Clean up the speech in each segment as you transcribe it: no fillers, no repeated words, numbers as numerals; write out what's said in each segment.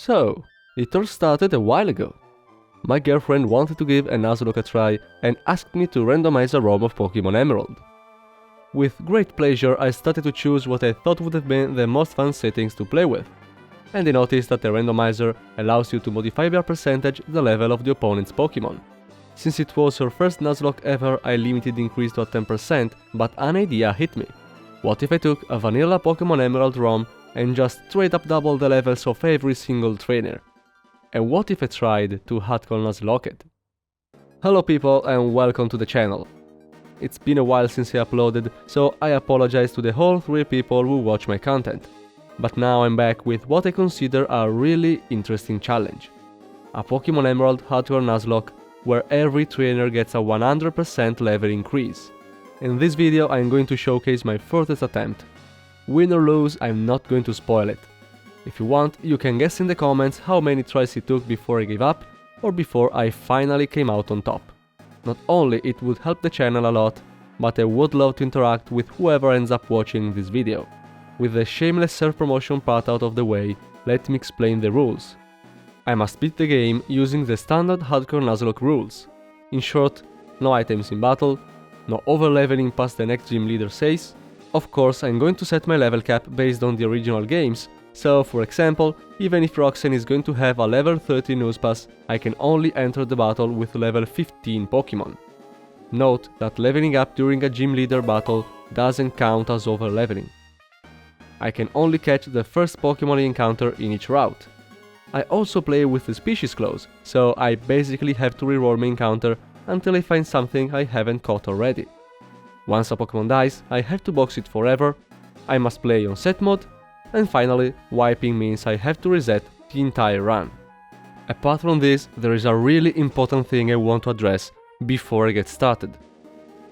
So, it all started a while ago. My girlfriend wanted to give a Nuzlocke a try and asked me to randomize a ROM of Pokémon Emerald. With great pleasure, I started to choose what I thought would have been the most fun settings to play with, and I noticed that the randomizer allows you to modify by a percentage the level of the opponent's Pokémon. Since it was her first Nuzlocke ever, I limited the increase to 10%, but an idea hit me. What if I took a vanilla Pokémon Emerald ROM and just straight up double the levels of every single trainer? And what if I tried to Hardcore Nuzlocke it? Hello people and welcome to the channel. It's been a while since I uploaded, so I apologize to the whole 3 people who watch my content. But now I'm back with what I consider a really interesting challenge. A Pokémon Emerald Hardcore Nuzlocke where every trainer gets a 100% level increase. In this video I'm going to showcase my first attempt. Win or lose, I'm not going to spoil it. If you want, you can guess in the comments how many tries it took before I gave up, or before I finally came out on top. Not only it would help the channel a lot, but I would love to interact with whoever ends up watching this video. With the shameless self-promotion part out of the way, let me explain the rules. I must beat the game using the standard Hardcore Nuzlocke rules. In short, no items in battle, no over-leveling past the next gym leader says. Of course, I'm going to set my level cap based on the original games, so for example, even if Roxanne is going to have a level 30 Nuzpass, I can only enter the battle with level 15 Pokémon. Note that leveling up during a gym leader battle doesn't count as over-leveling. I can only catch the first Pokémon I encounter in each route. I also play with the species clause, so I basically have to reroll my encounter until I find something I haven't caught already. Once a Pokémon dies, I have to box it forever, I must play on set mode, and finally, wiping means I have to reset the entire run. Apart from this, there is a really important thing I want to address before I get started.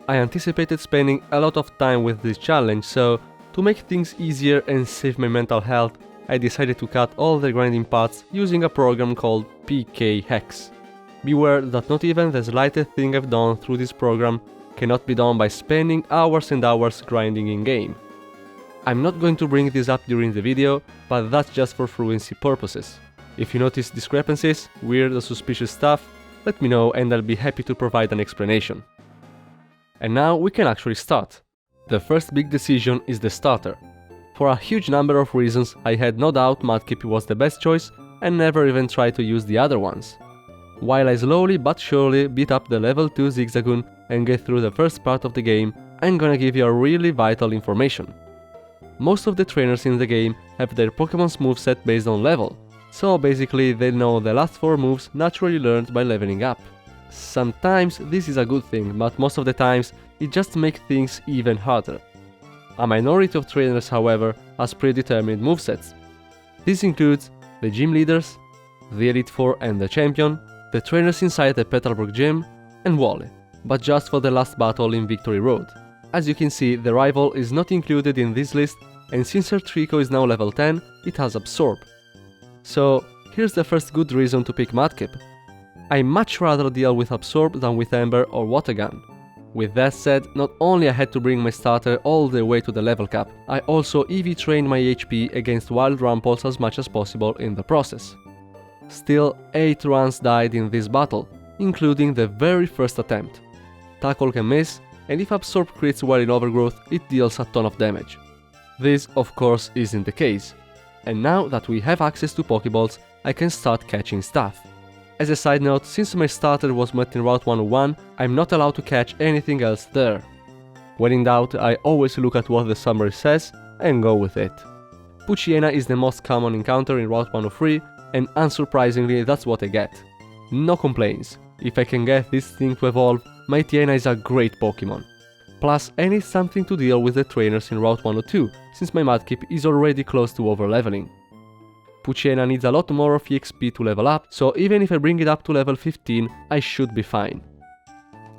I anticipated spending a lot of time with this challenge, so to make things easier and save my mental health, I decided to cut all the grinding parts using a program called PK Hex. Beware that not even the slightest thing I've done through this program cannot be done by spending hours and hours grinding in-game. I'm not going to bring this up during the video, but that's just for fluency purposes. If you notice discrepancies, weird or suspicious stuff, let me know and I'll be happy to provide an explanation. And now we can actually start. The first big decision is the starter. For a huge number of reasons, I had no doubt Mudkip was the best choice and never even tried to use the other ones. While I slowly but surely beat up the level 2 Zigzagoon and get through the first part of the game, I'm gonna give you a really vital information. Most of the trainers in the game have their Pokémon's moveset based on level, so basically they know the last 4 moves naturally learned by leveling up. Sometimes this is a good thing, but most of the times it just makes things even harder. A minority of trainers, however, has predetermined movesets. This includes the gym leaders, the Elite Four and the Champion, the trainers inside the Petalburg gym, and Wally, but just for the last battle in Victory Road. As you can see, the rival is not included in this list, and since her Trico is now level 10, it has Absorb. So here's the first good reason to pick Mudkip. I much rather deal with Absorb than with Ember or Water Gun. With that said, not only I had to bring my starter all the way to the level cap, I also EV trained my HP against Wild Rumples as much as possible in the process. Still, 8 runs died in this battle, including the very first attempt. Tackle can miss, and if Absorb crits while in overgrowth, it deals a ton of damage. This, of course, isn't the case. And now that we have access to Pokeballs, I can start catching stuff. As a side note, since my starter was met in Route 101, I'm not allowed to catch anything else there. When in doubt, I always look at what the summary says and go with it. Poochyena is the most common encounter in Route 103, and unsurprisingly that's what I get. No complaints. If I can get this thing to evolve, Mightyena is a great Pokemon. Plus, I need something to deal with the trainers in Route 102, since my Mudkip is already close to over-leveling. Poochyena needs a lot more of EXP to level up, so even if I bring it up to level 15, I should be fine.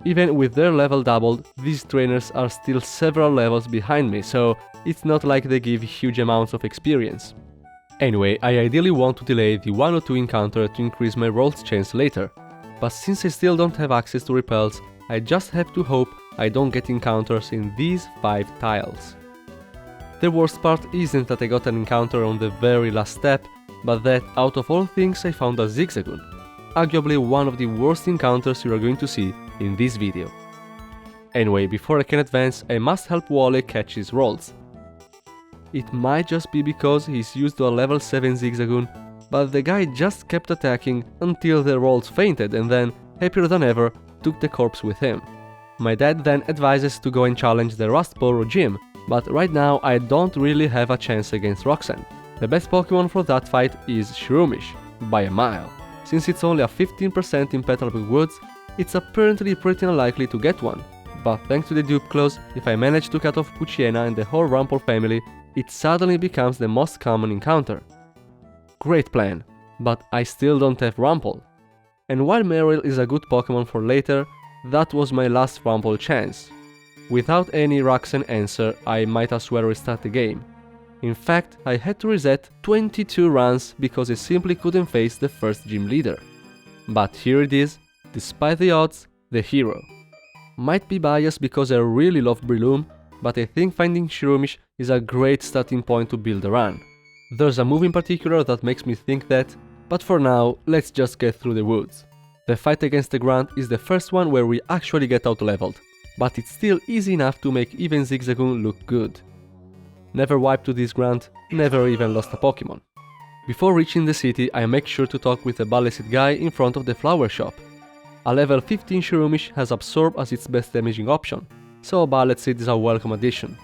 Even with their level doubled, these trainers are still several levels behind me, so it's not like they give huge amounts of experience. Anyway, I ideally want to delay the 1 or 2 encounter to increase my rolls chance later, but since I still don't have access to repels, I just have to hope I don't get encounters in these 5 tiles. The worst part isn't that I got an encounter on the very last step, but that out of all things I found a Zigzagoon, arguably one of the worst encounters you are going to see in this video. Anyway, before I can advance, I must help Wally catch his rolls. It might just be because he's used to a level 7 Zigzagoon, but the guy just kept attacking until the rolls fainted and then, happier than ever, took the corpse with him. My dad then advises to go and challenge the Rustboro gym, but right now I don't really have a chance against Roxanne. The best Pokemon for that fight is Shroomish, by a mile. Since it's only a 15% in Petalburg Woods, it's apparently pretty unlikely to get one, but thanks to the dupe clause, if I manage to cut off Poochyena and the whole Rumpel family, it suddenly becomes the most common encounter. Great plan, but I still don't have Rumpel. And while Meryl is a good Pokemon for later, that was my last Rumpel chance. Without any Roxanne answer, I might as well restart the game. In fact, I had to reset 22 runs because I simply couldn't face the first gym leader. But here it is, despite the odds, the hero. Might be biased because I really love Breloom, but I think finding Shroomish is a great starting point to build a run. There's a move in particular that makes me think that, but for now, let's just get through the woods. The fight against the Grunt is the first one where we actually get out-leveled, but it's still easy enough to make even Zigzagoon look good. Never wiped to this Grunt, never even lost a Pokemon. Before reaching the city, I make sure to talk with the Balesid guy in front of the flower shop. A level 15 Shroomish has Absorb as its best damaging option, so Balesid is a welcome addition.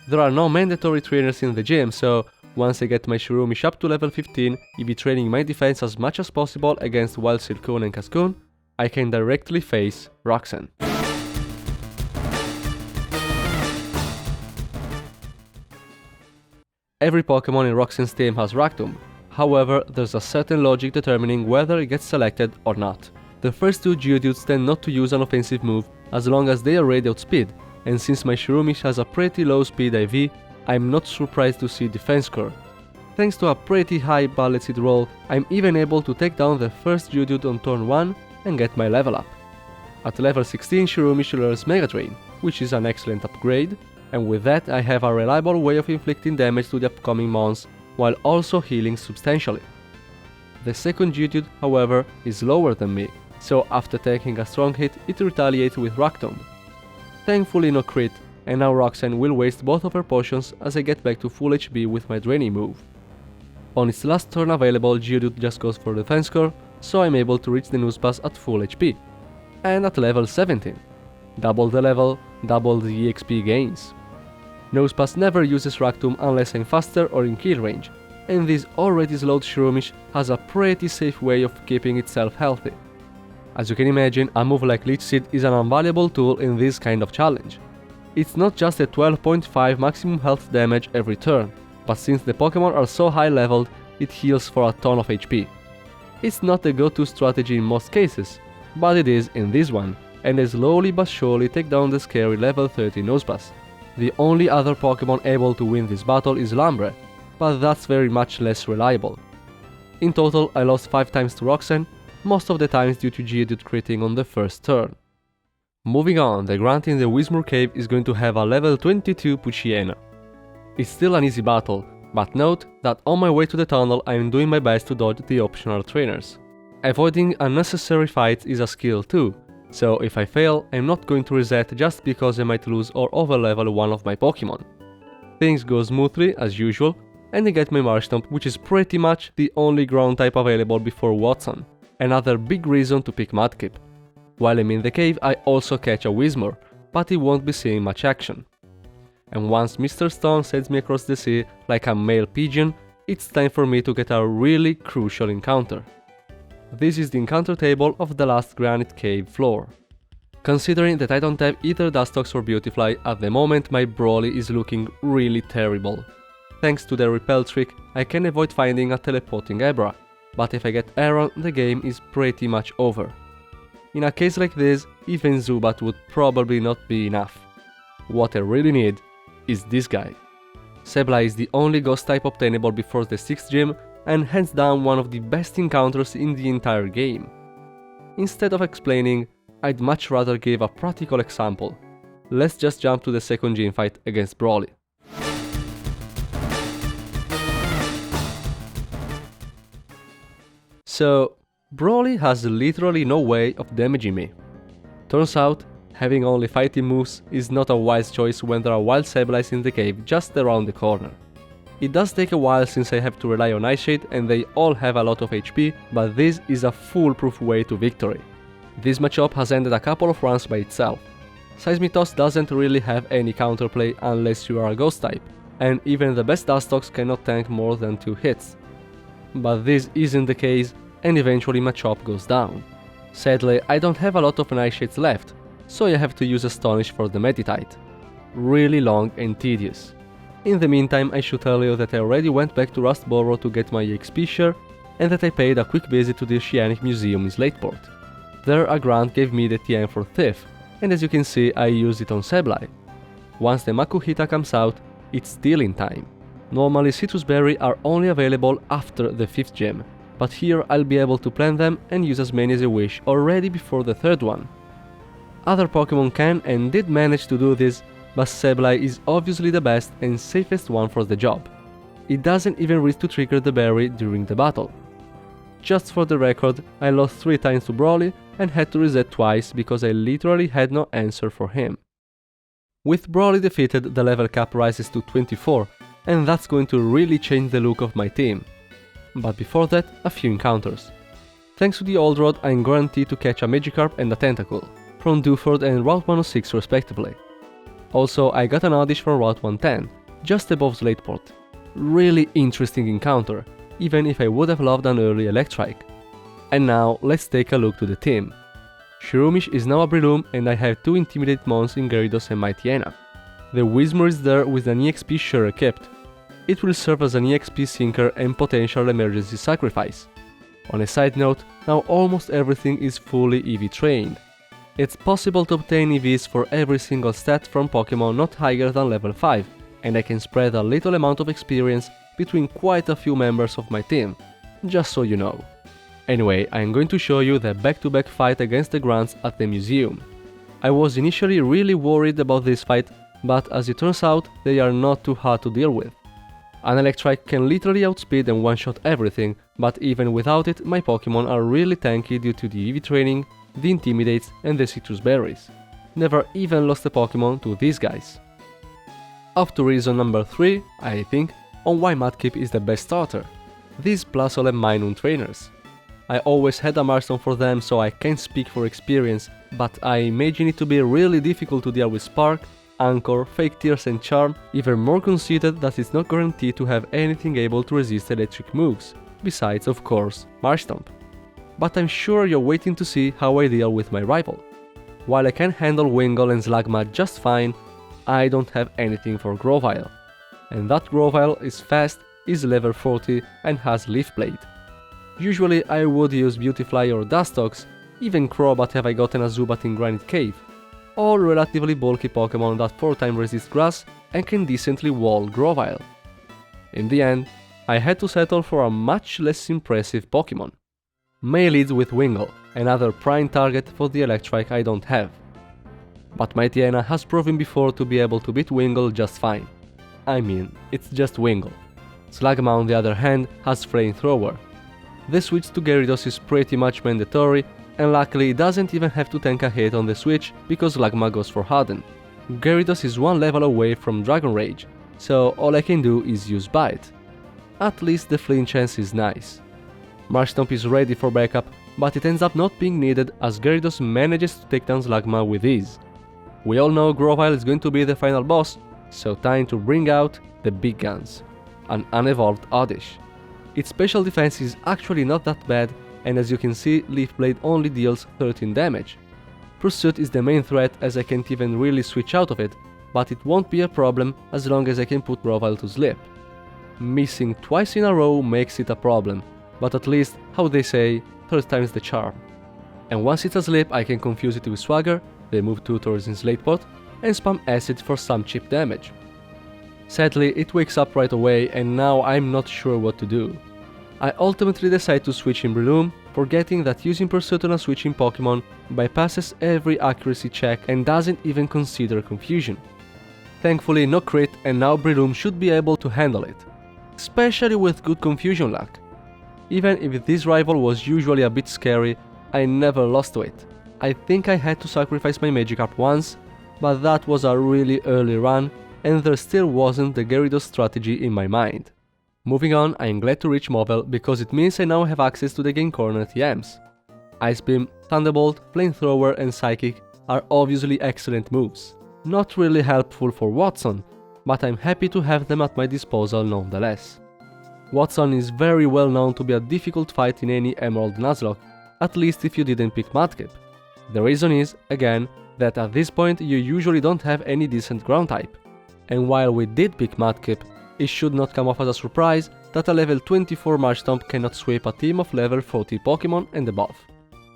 There are no mandatory trainers in the gym, so once I get my Shroomish up to level 15, if be training my defense as much as possible against Wild Silcoon and Cascoon, I can directly face Roxanne. Every Pokemon in Roxanne's team has Raktum, however, there's a certain logic determining whether it gets selected or not. The first two Geodudes tend not to use an offensive move as long as they already outspeed, and since my Shroomish has a pretty low speed IV, I'm not surprised to see defense score. Thanks to a pretty high Balesid roll, I'm even able to take down the first Geodude on turn 1 and get my level up. At level 16 Shroomish learns Mega Drain, which is an excellent upgrade, and with that I have a reliable way of inflicting damage to the upcoming mons, while also healing substantially. The second Geodude, however, is lower than me, so after taking a strong hit it retaliates with Rock Tomb. Thankfully no crit, and now Roxanne will waste both of her potions as I get back to full HP with my draining move. On its last turn available, Geodude just goes for defense score, so I'm able to reach the Nuzpass at full HP. And at level 17. Double the level, double the EXP gains. Nuzpass never uses Rock Tomb unless I'm faster or in kill range, and this already slowed Shroomish has a pretty safe way of keeping itself healthy. As you can imagine, a move like Leech Seed is an invaluable tool in this kind of challenge. It's not just a 12.5 maximum health damage every turn, but since the Pokemon are so high leveled, it heals for a ton of HP. It's not the go-to strategy in most cases, but it is in this one, and they slowly but surely take down the scary level 30 Nuzpass. The only other Pokemon able to win this battle is Lambre, but that's very much less reliable. In total, I lost 5 times to Roxanne, most of the times due to Geodude critting on the first turn. Moving on, the Grunt in the Whismur Cave is going to have a level 22 Poochyena. It's still an easy battle, but note that on my way to the tunnel I am doing my best to dodge the optional trainers. Avoiding unnecessary fights is a skill too, so if I fail, I'm not going to reset just because I might lose or overlevel one of my Pokemon. Things go smoothly as usual, and I get my Marshtomp, which is pretty much the only ground type available before Watson. Another big reason to pick Mudkip. While I'm in the cave, I also catch a Whismur, but he won't be seeing much action. And once Mr. Stone sends me across the sea like a male pigeon, it's time for me to get a really crucial encounter. This is the encounter table of the last granite cave floor. Considering that I don't have either Dustox or Beautifly, at the moment my Brawly is looking really terrible. Thanks to the repel trick, I can avoid finding a teleporting Abra, but if I get Aaron, the game is pretty much over. In a case like this, even Zubat would probably not be enough. What I really need is this guy. Sebla is the only ghost type obtainable before the 6th gym, and hands down one of the best encounters in the entire game. Instead of explaining, I'd much rather give a practical example. Let's just jump to the second gym fight against Brawly. So, Broly has literally no way of damaging me. Turns out, having only fighting moves is not a wise choice when there are wild Sableyes in the cave just around the corner. It does take a while since I have to rely on Ice Shade and they all have a lot of HP, but this is a foolproof way to victory. This matchup has ended a couple of runs by itself. Seismitoss doesn't really have any counterplay unless you are a Ghost type, and even the best Dustox cannot tank more than 2 hits. But this isn't the case, and eventually Machop goes down. Sadly, I don't have a lot of Ice Shades left, so I have to use Astonish for the Meditite. Really long and tedious. In the meantime, I should tell you that I already went back to Rustboro to get my EXP share, and that I paid a quick visit to the Oceanic Museum in Slateport. There a grunt gave me the TM for Thief, and as you can see I used it on Sableye. Once the Makuhita comes out, it's still in time. Normally Citrus Berry are only available after the 5th gem, but here I'll be able to plant them and use as many as I wish already before the 3rd one. Other Pokemon can and did manage to do this, but Sableye is obviously the best and safest one for the job. It doesn't even risk to trigger the berry during the battle. Just for the record, I lost 3 times to Broly and had to reset twice because I literally had no answer for him. With Broly defeated, the level cap rises to 24, and that's going to really change the look of my team. But before that, a few encounters. Thanks to the Old Road, I'm guaranteed to catch a Magikarp and a Tentacool, from Dewford and Route 106 respectively. Also, I got an Oddish from Route 110, just above Slateport. Really interesting encounter, even if I would have loved an early Electrike. And now, let's take a look to the team. Shroomish is now a Breloom and I have 2 Intimidate Mons in Gyarados and Mightyena. The Whismur is there with an EXP share equipped. It will serve as an EXP sinker and potential emergency sacrifice. On a side note, now almost everything is fully EV trained. It's possible to obtain EVs for every single stat from Pokemon not higher than level 5, and I can spread a little amount of experience between quite a few members of my team, just so you know. Anyway, I'm going to show you the back-to-back fight against the grunts at the museum. I was initially really worried about this fight, but as it turns out, they are not too hard to deal with. An Electrike can literally outspeed and one-shot everything, but even without it, my Pokemon are really tanky due to the EV training, the Intimidates and the Citrus Berries. Never even lost a Pokemon to these guys. Off to reason number 3, I think, on why Mudkip is the best starter. These Plusle and Minun trainers. I always had a milestone for them, so I can't speak for experience, but I imagine it to be really difficult to deal with Spark, Anchor, Fake Tears and Charm, even more conceited that it's not guaranteed to have anything able to resist electric moves, besides of course Marshtomp. But I'm sure you're waiting to see how I deal with my rival. While I can handle Wingull and Slugma just fine, I don't have anything for Grovyle. And that Grovyle is fast, is level 40 and has Leaf Blade. Usually I would use Beautifly or Dustox, even Crobat have I gotten a Zubat in Granite Cave. All relatively bulky Pokemon that 4-time resist Grass and can decently wall Grovyle. In the end, I had to settle for a much less impressive Pokemon. May leads with Wingull, another prime target for the Electrike I don't have. But Mightyena has proven before to be able to beat Wingull just fine. I mean, it's just Wingull. Slugma on the other hand has Flamethrower. The switch to Gyarados is pretty much mandatory, and luckily it doesn't even have to tank a hit on the switch because Slugma goes for Harden. Gyarados is 1 level away from Dragon Rage, so all I can do is use Bite. At least the flinch chance is nice. Marshtomp is ready for backup, but it ends up not being needed as Gyarados manages to take down Slugma with ease. We all know Grovyle is going to be the final boss, so time to bring out the big guns. An unevolved Oddish. Its special defense is actually not that bad, and as you can see, Leaf Blade only deals 13 damage. Pursuit is the main threat as I can't even really switch out of it, but it won't be a problem as long as I can put Grovyle to sleep. Missing twice in a row makes it a problem, but at least, how they say, 3rd time's the charm. And once it's asleep I can confuse it with Swagger, remove tutors in Slateport, and spam Acid for some cheap damage. Sadly, it wakes up right away and now I'm not sure what to do. I ultimately decide to switch in Breloom, forgetting that using Pursuit on a switching Pokemon bypasses every accuracy check and doesn't even consider confusion. Thankfully no crit and now Breloom should be able to handle it, especially with good confusion luck. Even if this rival was usually a bit scary, I never lost to it. I think I had to sacrifice my Magikarp once, but that was a really early run and there still wasn't the Gyarados strategy in my mind. Moving on, I am glad to reach Movel because it means I now have access to the Game Corner TMs. Ice Beam, Thunderbolt, Flamethrower and Psychic are obviously excellent moves. Not really helpful for Watson, but I'm happy to have them at my disposal nonetheless. Watson is very well known to be a difficult fight in any Emerald Nuzlocke, at least if you didn't pick Mudkip. The reason is, again, that at this point you usually don't have any decent ground type. And while we did pick Mudkip, it should not come off as a surprise that a level 24 Marshtomp cannot sweep a team of level 40 Pokémon and above.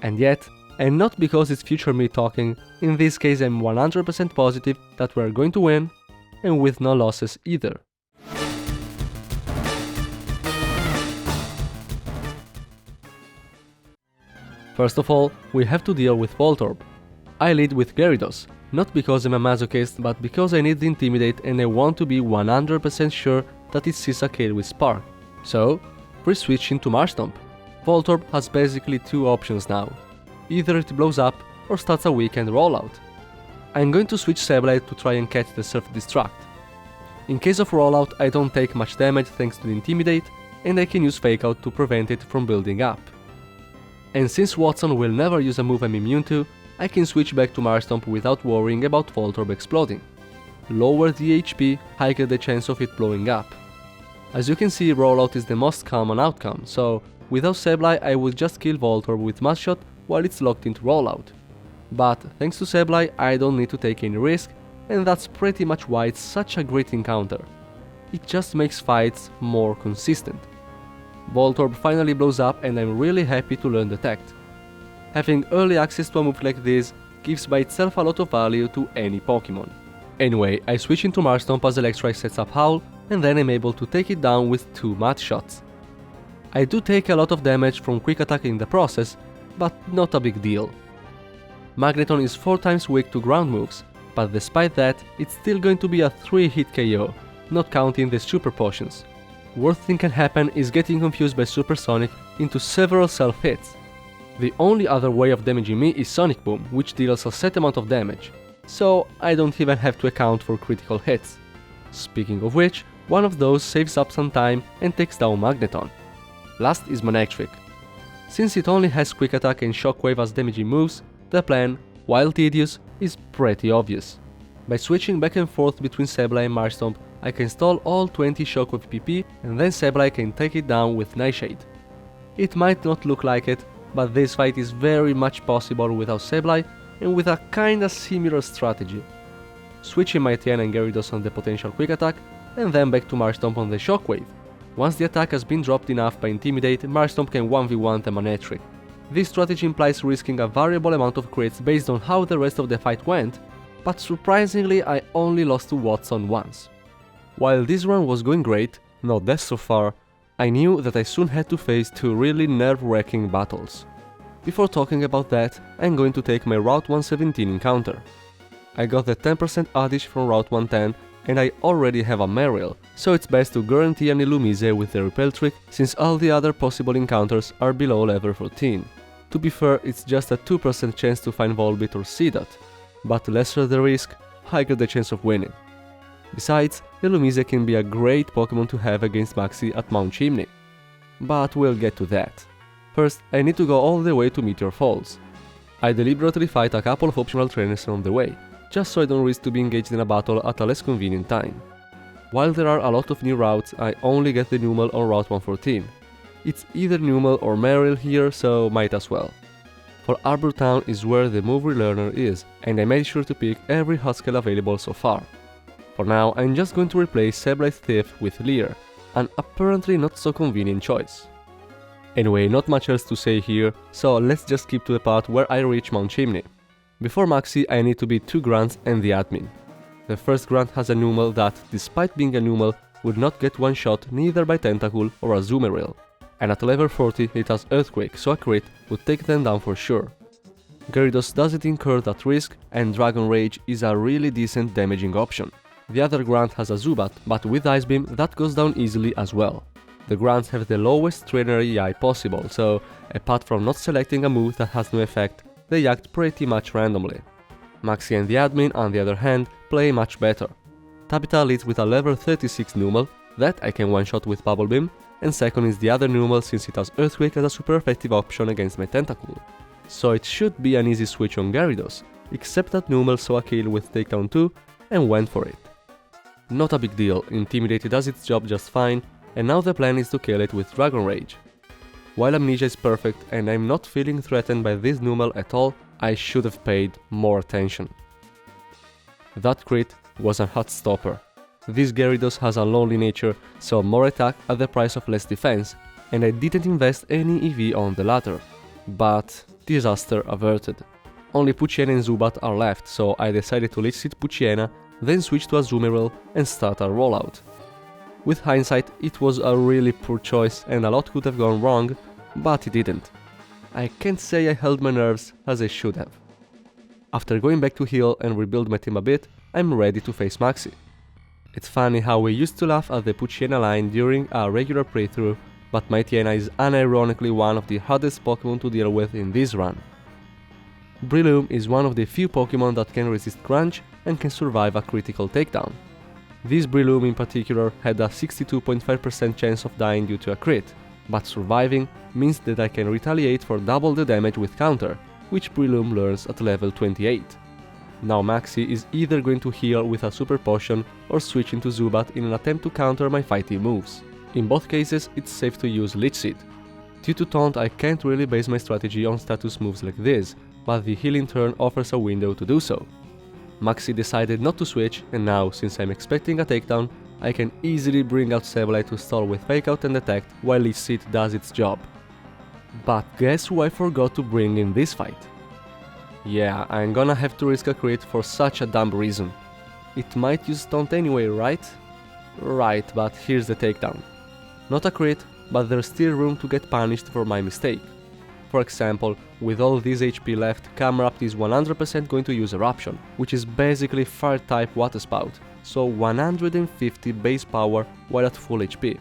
And yet, and not because it's future me talking, in this case I'm 100% positive that we're going to win, and with no losses either. First of all, we have to deal with Voltorb. I lead with Gyarados, not because I'm a masochist, but because I need the Intimidate and I want to be 100% sure that it sees a kill with Spark. So, we're switching to Marshtomp. Voltorb has basically two options now. Either it blows up or starts a weekend rollout. I'm going to switch Sableye to try and catch the Self-Destruct. In case of rollout, I don't take much damage thanks to the Intimidate, and I can use Fake Out to prevent it from building up. And since Watson will never use a move I'm immune to, I can switch back to Marshtomp without worrying about Voltorb exploding. Lower the HP, higher the chance of it blowing up. As you can see, rollout is the most common outcome, so without Sableye I would just kill Voltorb with Mud Shot while it's locked into rollout. But thanks to Sableye I don't need to take any risk, and that's pretty much why it's such a great encounter. It just makes fights more consistent. Voltorb finally blows up and I'm really happy to learn Detect. Having early access to a move like this gives by itself a lot of value to any Pokémon. Anyway, I switch into Marshtomp as Electrike sets up Howl, and then I'm able to take it down with 2 Mud Shots. I do take a lot of damage from Quick Attack in the process, but not a big deal. Magneton is 4 times weak to ground moves, but despite that, it's still going to be a 3-hit KO, not counting the Super Potions. Worst thing can happen is getting confused by Supersonic into several self-hits. The only other way of damaging me is Sonic Boom, which deals a set amount of damage, so I don't even have to account for critical hits. Speaking of which, one of those saves up some time and takes down Magneton. Last is Manectric. Since it only has Quick Attack and Shockwave as damaging moves, the plan, while tedious, is pretty obvious. By switching back and forth between Sableye and Marshtomp, I can stall all 20 Shockwave PP and then Sableye can take it down with Nightshade. It might not look like it, but this fight is very much possible without Sableye and with a kinda similar strategy. Switching my Tien and Gyarados on the potential Quick Attack, and then back to Marshtomp on the Shockwave. Once the attack has been dropped enough by Intimidate, Marshtomp can 1v1 the Manectric. This strategy implies risking a variable amount of crits based on how the rest of the fight went, but surprisingly I only lost to Watson once. While this run was going great, not death so far, I knew that I soon had to face 2 really nerve-wracking battles. Before talking about that, I'm going to take my Route 117 encounter. I got the 10% addish from Route 110 and I already have a Marill, so it's best to guarantee an Illumise with the Repel trick since all the other possible encounters are below level 14. To be fair, it's just a 2% chance to find Volbeat or Seedot, but lesser the risk, higher the chance of winning. Besides, Illumise can be a great Pokémon to have against Maxi at Mount Chimney. But we'll get to that. First, I need to go all the way to Meteor Falls. I deliberately fight a couple of optional trainers on the way, just so I don't risk to be engaged in a battle at a less convenient time. While there are a lot of new routes, I only get the Numel on Route 114. It's either Numel or Marill here, so might as well. For Arbor Town is where the move relearner is, and I made sure to pick every Huskel available so far. For now, I'm just going to replace Sableye's Thief with Leer, an apparently not so convenient choice. Anyway, not much else to say here, so let's just skip to the part where I reach Mount Chimney. Before Maxi, I need to beat 2 grunts and the admin. The first grunt has a Numel that, despite being a Numel, would not get one shot neither by Tentacool or a Azumarill, and at level 40 it has Earthquake, so a crit would take them down for sure. Gyarados doesn't incur that risk, and Dragon Rage is a really decent damaging option. The other grunt has a Zubat, but with Ice Beam that goes down easily as well. The grunts have the lowest trainer EI possible, so apart from not selecting a move that has no effect, they act pretty much randomly. Maxi and the admin, on the other hand, play much better. Tabitha leads with a level 36 Numel, that I can one-shot with Bubble Beam, and second is the other Numel since it has Earthquake as a super effective option against my Tentacool. So it should be an easy switch on Gyarados, except that Numel saw a kill with Takedown 2 and went for it. Not a big deal, Intimidate does its job just fine, and now the plan is to kill it with Dragon Rage. While Amnesia is perfect and I'm not feeling threatened by this Numel at all, I should have paid more attention. That crit was a hot stopper. This Gyarados has a lonely nature, so more attack at the price of less defense, and I didn't invest any EV on the latter. But disaster averted. Only Poochyena and Zubat are left, so I decided to Leech Seed Poochyena, then switch to Azumarill and start a rollout. With hindsight, it was a really poor choice and a lot could have gone wrong, but it didn't. I can't say I held my nerves as I should have. After going back to heal and rebuild my team a bit, I'm ready to face Maxi. It's funny how we used to laugh at the Poochyena line during our regular playthrough, but Mightyena is unironically one of the hardest Pokémon to deal with in this run. Breloom is one of the few Pokémon that can resist Crunch and can survive a critical takedown. This Breloom in particular had a 62.5% chance of dying due to a crit, but surviving means that I can retaliate for double the damage with counter, which Breloom learns at level 28. Now Maxi is either going to heal with a super potion or switch into Zubat in an attempt to counter my fighting moves. In both cases it's safe to use Leech Seed. Due to Taunt I can't really base my strategy on status moves like this, but the healing turn offers a window to do so. Maxi decided not to switch, and now, since I'm expecting a takedown, I can easily bring out Sableye to stall with Fake Out and Detect while Leech Seed does its job. But guess who I forgot to bring in this fight? Yeah, I'm gonna have to risk a crit for such a dumb reason. It might use Taunt anyway, right? Right, but here's the takedown. Not a crit, but there's still room to get punished for my mistake. For example, with all this HP left, Camerupt is 100% going to use Eruption, which is basically Fire-type Water Spout, so 150 base power while at full HP.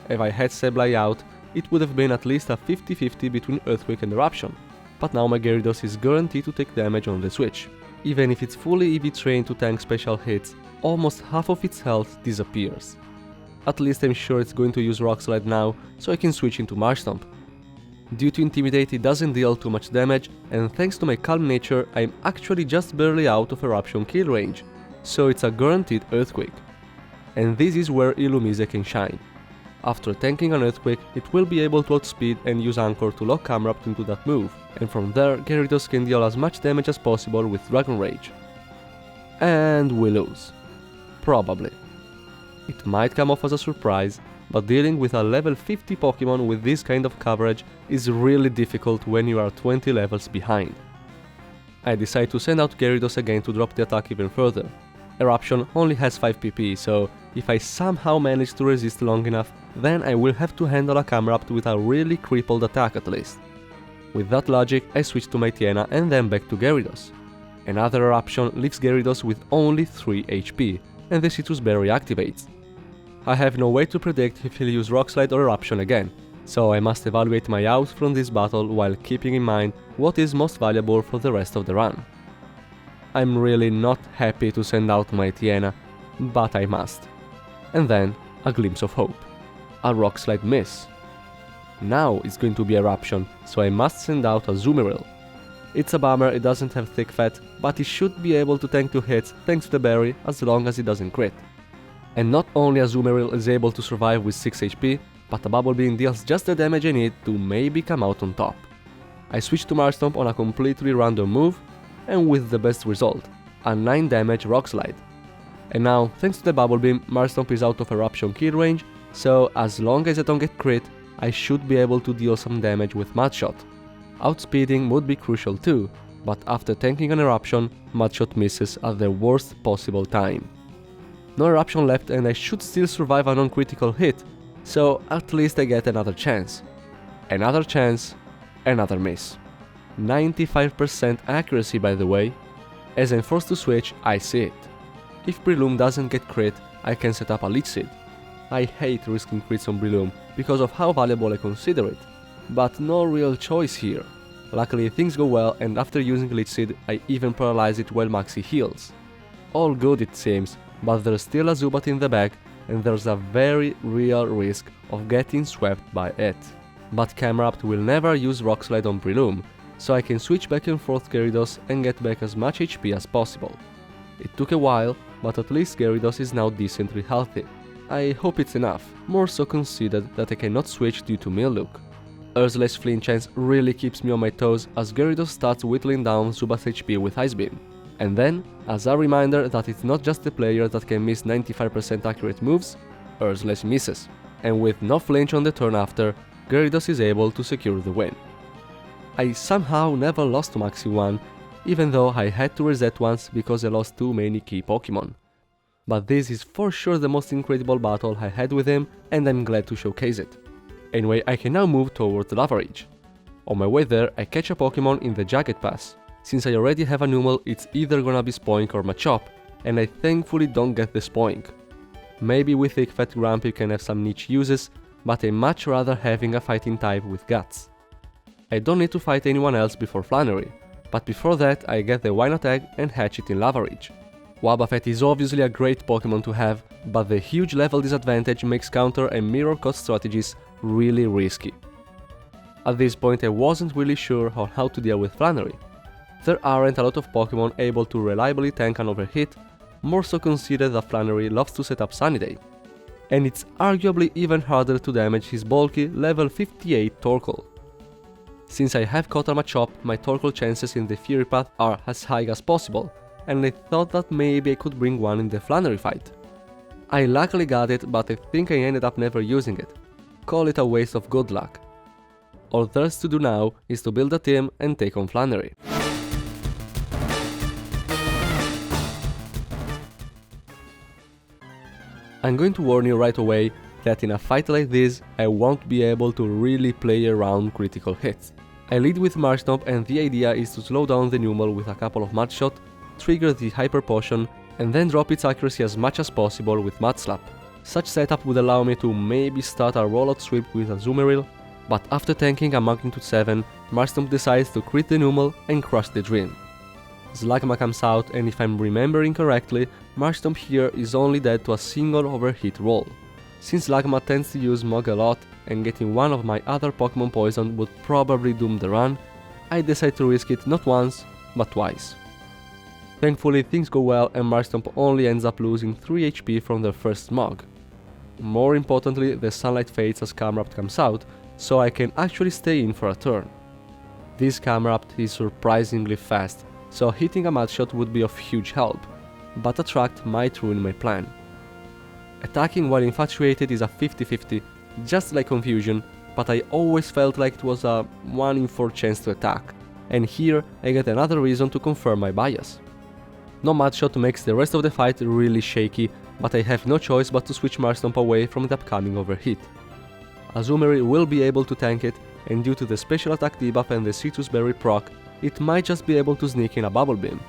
If I had Sableye out, it would have been at least a 50-50 between Earthquake and Eruption, but now my Gyarados is guaranteed to take damage on the switch. Even if it's fully EV trained to tank special hits, almost half of its health disappears. At least I'm sure it's going to use Rock Slide now, so I can switch into Marshtomp. Due to Intimidate it doesn't deal too much damage, and thanks to my calm nature I'm actually just barely out of Eruption kill range, so it's a guaranteed Earthquake. And this is where Illumise can shine. After tanking an Earthquake, it will be able to outspeed and use Anchor to lock Camerupt into that move, and from there Gyarados can deal as much damage as possible with Dragon Rage. And we lose. Probably. It might come off as a surprise, but dealing with a level 50 Pokémon with this kind of coverage is really difficult when you are 20 levels behind. I decide to send out Gyarados again to drop the attack even further. Eruption only has 5 PP, so if I somehow manage to resist long enough, then I will have to handle a Camerupt with a really crippled attack at least. With that logic, I switch to Mightyena and then back to Gyarados. Another Eruption leaves Gyarados with only 3 HP, and the Citrus Berry activates. I have no way to predict if he'll use Rock Slide or Eruption again, so I must evaluate my out from this battle while keeping in mind what is most valuable for the rest of the run. I'm really not happy to send out Mightyena, but I must. And then, a glimpse of hope. A Rock Slide miss. Now it's going to be Eruption, so I must send out Azumarill. It's a bummer it doesn't have thick fat, but it should be able to tank 2 hits thanks to the berry as long as it doesn't crit. And not only Azumarill is able to survive with 6 HP, but a Bubble Beam deals just the damage I need to maybe come out on top. I switch to Marshtomp on a completely random move, and with the best result, a 9 damage Rock Slide. And now, thanks to the Bubble Beam, Marshtomp is out of Eruption kill range, so as long as I don't get crit, I should be able to deal some damage with Mudshot. Outspeeding would be crucial too, but after tanking an Eruption, Mudshot misses at the worst possible time. No Eruption left and I should still survive a non-critical hit, so at least I get another chance. Another chance, another miss. 95% accuracy by the way. As I'm forced to switch, I see it. If Breloom doesn't get crit, I can set up a Leech Seed. I hate risking crits on Breloom because of how valuable I consider it, but no real choice here. Luckily things go well, and after using Leech Seed I even paralyze it while Maxi heals. All good it seems, but there's still a Zubat in the bag and there's a very real risk of getting swept by it. But Camerupt will never use Rock Slide on Breloom, so I can switch back and forth Gyarados and get back as much HP as possible. It took a while, but at least Gyarados is now decently healthy. I hope it's enough, more so considered that I cannot switch due to Millook. Ursula's Flynn chance really keeps me on my toes as Gyarados starts whittling down Zubat's HP with Ice Beam. And then, as a reminder that it's not just the player that can miss 95% accurate moves, Ursula's misses. And with no flinch on the turn after, Gyarados is able to secure the win. I somehow never lost to Maxi 1, even though I had to reset once because I lost too many key Pokemon. But this is for sure the most incredible battle I had with him, and I'm glad to showcase it. Anyway, I can now move towards Lava Ridge. On my way there, I catch a Pokemon in the Jagged Pass. Since I already have a Numel, it's either gonna be Spoink or Machop, and I thankfully don't get the Spoink. Maybe with Thick Fat Grumpy can have some niche uses, but I much rather having a fighting type with Guts. I don't need to fight anyone else before Flannery, but before that I get the Wynot Egg and hatch it in Lava Ridge. Wobbuffet is obviously a great Pokemon to have, but the huge level disadvantage makes counter and mirror cut strategies really risky. At this point I wasn't really sure on how to deal with Flannery. There aren't a lot of Pokemon able to reliably tank an overhit, more so consider that Flannery loves to set up Sunny Day. And it's arguably even harder to damage his bulky level 58 Torkoal. Since I have caught a Machop, my Torkoal chances in the Fury Path are as high as possible, and I thought that maybe I could bring one in the Flannery fight. I luckily got it, but I think I ended up never using it. Call it a waste of good luck. All there's to do now is to build a team and take on Flannery. I'm going to warn you right away that in a fight like this, I won't be able to really play around critical hits. I lead with Marshtomp, and the idea is to slow down the Numel with a couple of Mud Shot, trigger the Hyper Potion, and then drop its accuracy as much as possible with Mud Slap. Such setup would allow me to maybe start a rollout sweep with Azumarill, but after tanking a Magnitude 7, Marshtomp decides to crit the Numel and crush the Dream. Slugma comes out, and if I'm remembering correctly, Marshtomp here is only dead to a single overhit roll. Since Slugma tends to use Mog a lot, and getting one of my other Pokemon poisoned would probably doom the run, I decide to risk it not once, but twice. Thankfully things go well and Marshtomp only ends up losing 3 HP from their first Mog. More importantly, the sunlight fades as Camerupt comes out, so I can actually stay in for a turn. This Camerupt is surprisingly fast, so hitting a Mudshot would be of huge help, but Attract might ruin my plan. Attacking while infatuated is a 50-50, just like Confusion, but I always felt like it was a 1 in 4 chance to attack, and here I get another reason to confirm my bias. No Mudshot makes the rest of the fight really shaky, but I have no choice but to switch Marshtomp away from the upcoming overhit. Azumarill will be able to tank it, and due to the special attack debuff and the Citrus Berry proc, it might just be able to sneak in a Bubble Beam.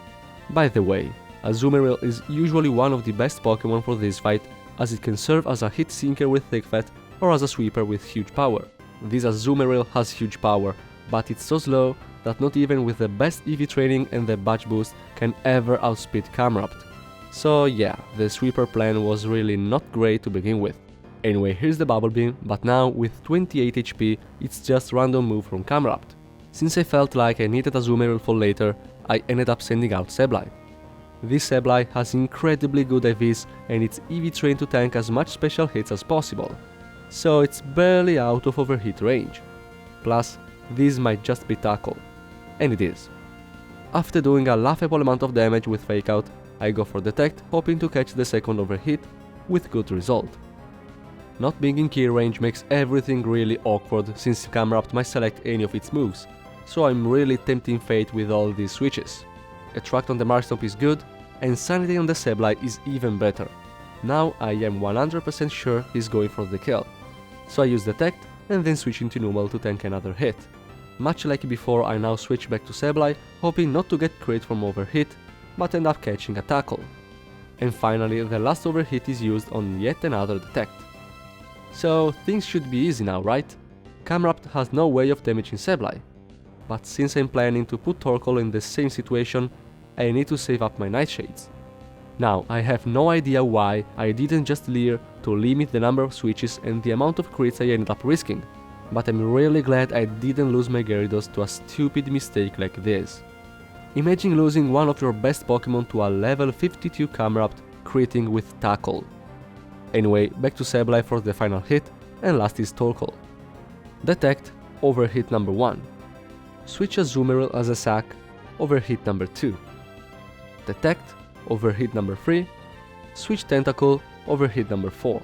By the way, Azumarill is usually one of the best Pokemon for this fight, as it can serve as a hit sinker with Thick Fat or as a sweeper with huge power. This Azumarill has huge power, but it's so slow that not even with the best EV training and the Batch Boost can ever outspeed Camerupt. So yeah, the sweeper plan was really not great to begin with. Anyway, here's the Bubble Beam, but now with 28 HP, it's just random move from Camerupt. Since I felt like I needed Azumarill for later, I ended up sending out Sableye. This Sableye has incredibly good IVs and it's EV trained to tank as much special hits as possible, so it's barely out of overhit range. Plus, this might just be Tackle. And it is. After doing a laughable amount of damage with Fake Out, I go for Detect, hoping to catch the second overhit, with good result. Not being in key range makes everything really awkward since Camerupt might select any of its moves, so I'm really tempting fate with all these switches. Attract on the Marshtomp is good, and Sanity on the Sableye is even better. Now I am 100% sure he's going for the kill, so I use Detect and then switch into Numel to tank another hit. Much like before, I now switch back to Sableye, hoping not to get crit from overhit, but end up catching a Tackle. And finally, the last overhit is used on yet another Detect. So things should be easy now, right? Camrapt has no way of damaging Sableye. But since I'm planning to put Torkoal in the same situation, I need to save up my nightshades. Now, I have no idea why I didn't just leer to limit the number of switches and the amount of crits I ended up risking, but I'm really glad I didn't lose my Gyarados to a stupid mistake like this. Imagine losing one of your best Pokemon to a level 52 Camrapt critting with Tackle. Anyway, back to Sableye for the final hit, and last is Torkoal. Detect, overhit number 1. Switch Azumarill as a sack, overhit number 2. Detect, overhit number 3. Switch Tentacle, overhit number 4.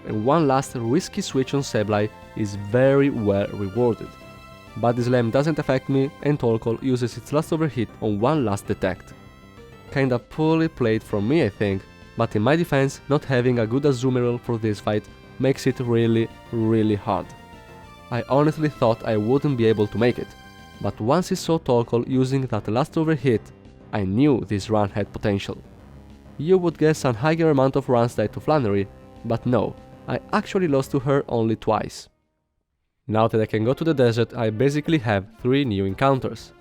And one last risky switch on Sableye is very well rewarded. Body Slam doesn't affect me, and Torkoal uses its last overhit on one last Detect. Kinda poorly played from me, I think, but in my defense, not having a good Azumarill for this fight makes it really hard. I honestly thought I wouldn't be able to make it, but once I saw Torkoal using that last overhit, I knew this run had potential. You would guess a higher amount of runs died to Flannery, but no, I actually lost to her only twice. Now that I can go to the desert, I basically have 3 new encounters.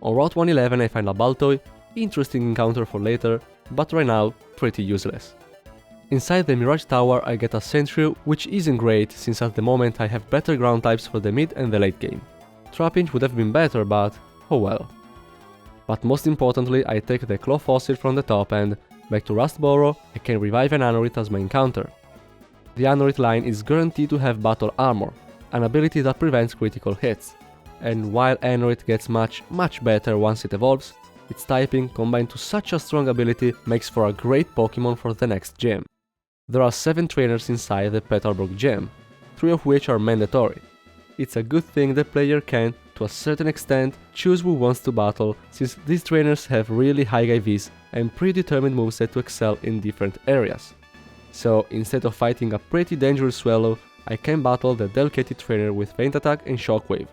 On Route 111 I find a Baltoy, interesting encounter for later, but right now pretty useless. Inside the Mirage Tower I get a Sentry, which isn't great since at the moment I have better ground types for the mid and the late game. Trapinch would have been better, but oh well. But most importantly, I take the Claw Fossil from the top and, back to Rustboro, I can revive an Anorith as my encounter. The Anorith line is guaranteed to have Battle Armor, an ability that prevents critical hits. And while Anorith gets much better once it evolves, its typing combined to such a strong ability makes for a great Pokemon for the next gym. There are 7 trainers inside the Petalburg gym, 3 of which are mandatory. It's a good thing the player can, to a certain extent, choose who wants to battle, since these trainers have really high IVs and predetermined moveset to excel in different areas. So instead of fighting a pretty dangerous Swallow, I can battle the Delcatty trainer with Feint Attack and Shockwave.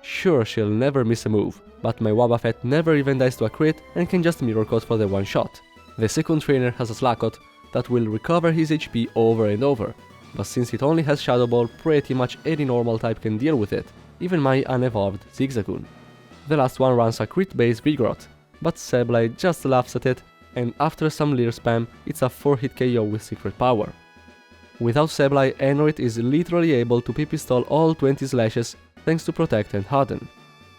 Sure, she'll never miss a move, but my Wobbuffet never even dies to a crit and can just Mirror Coat for the one shot. The second trainer has a Slackoth that will recover his HP over and over, but since it only has Shadow Ball, pretty much any normal type can deal with it, even my unevolved Zigzagoon. The last one runs a crit-based Vigoroth, but Sableye just laughs at it, and after some Leer spam, it's a 4-hit KO with Secret Power. Without Sableye, Anorith is literally able to P-Pistol all 20 slashes thanks to Protect and Harden.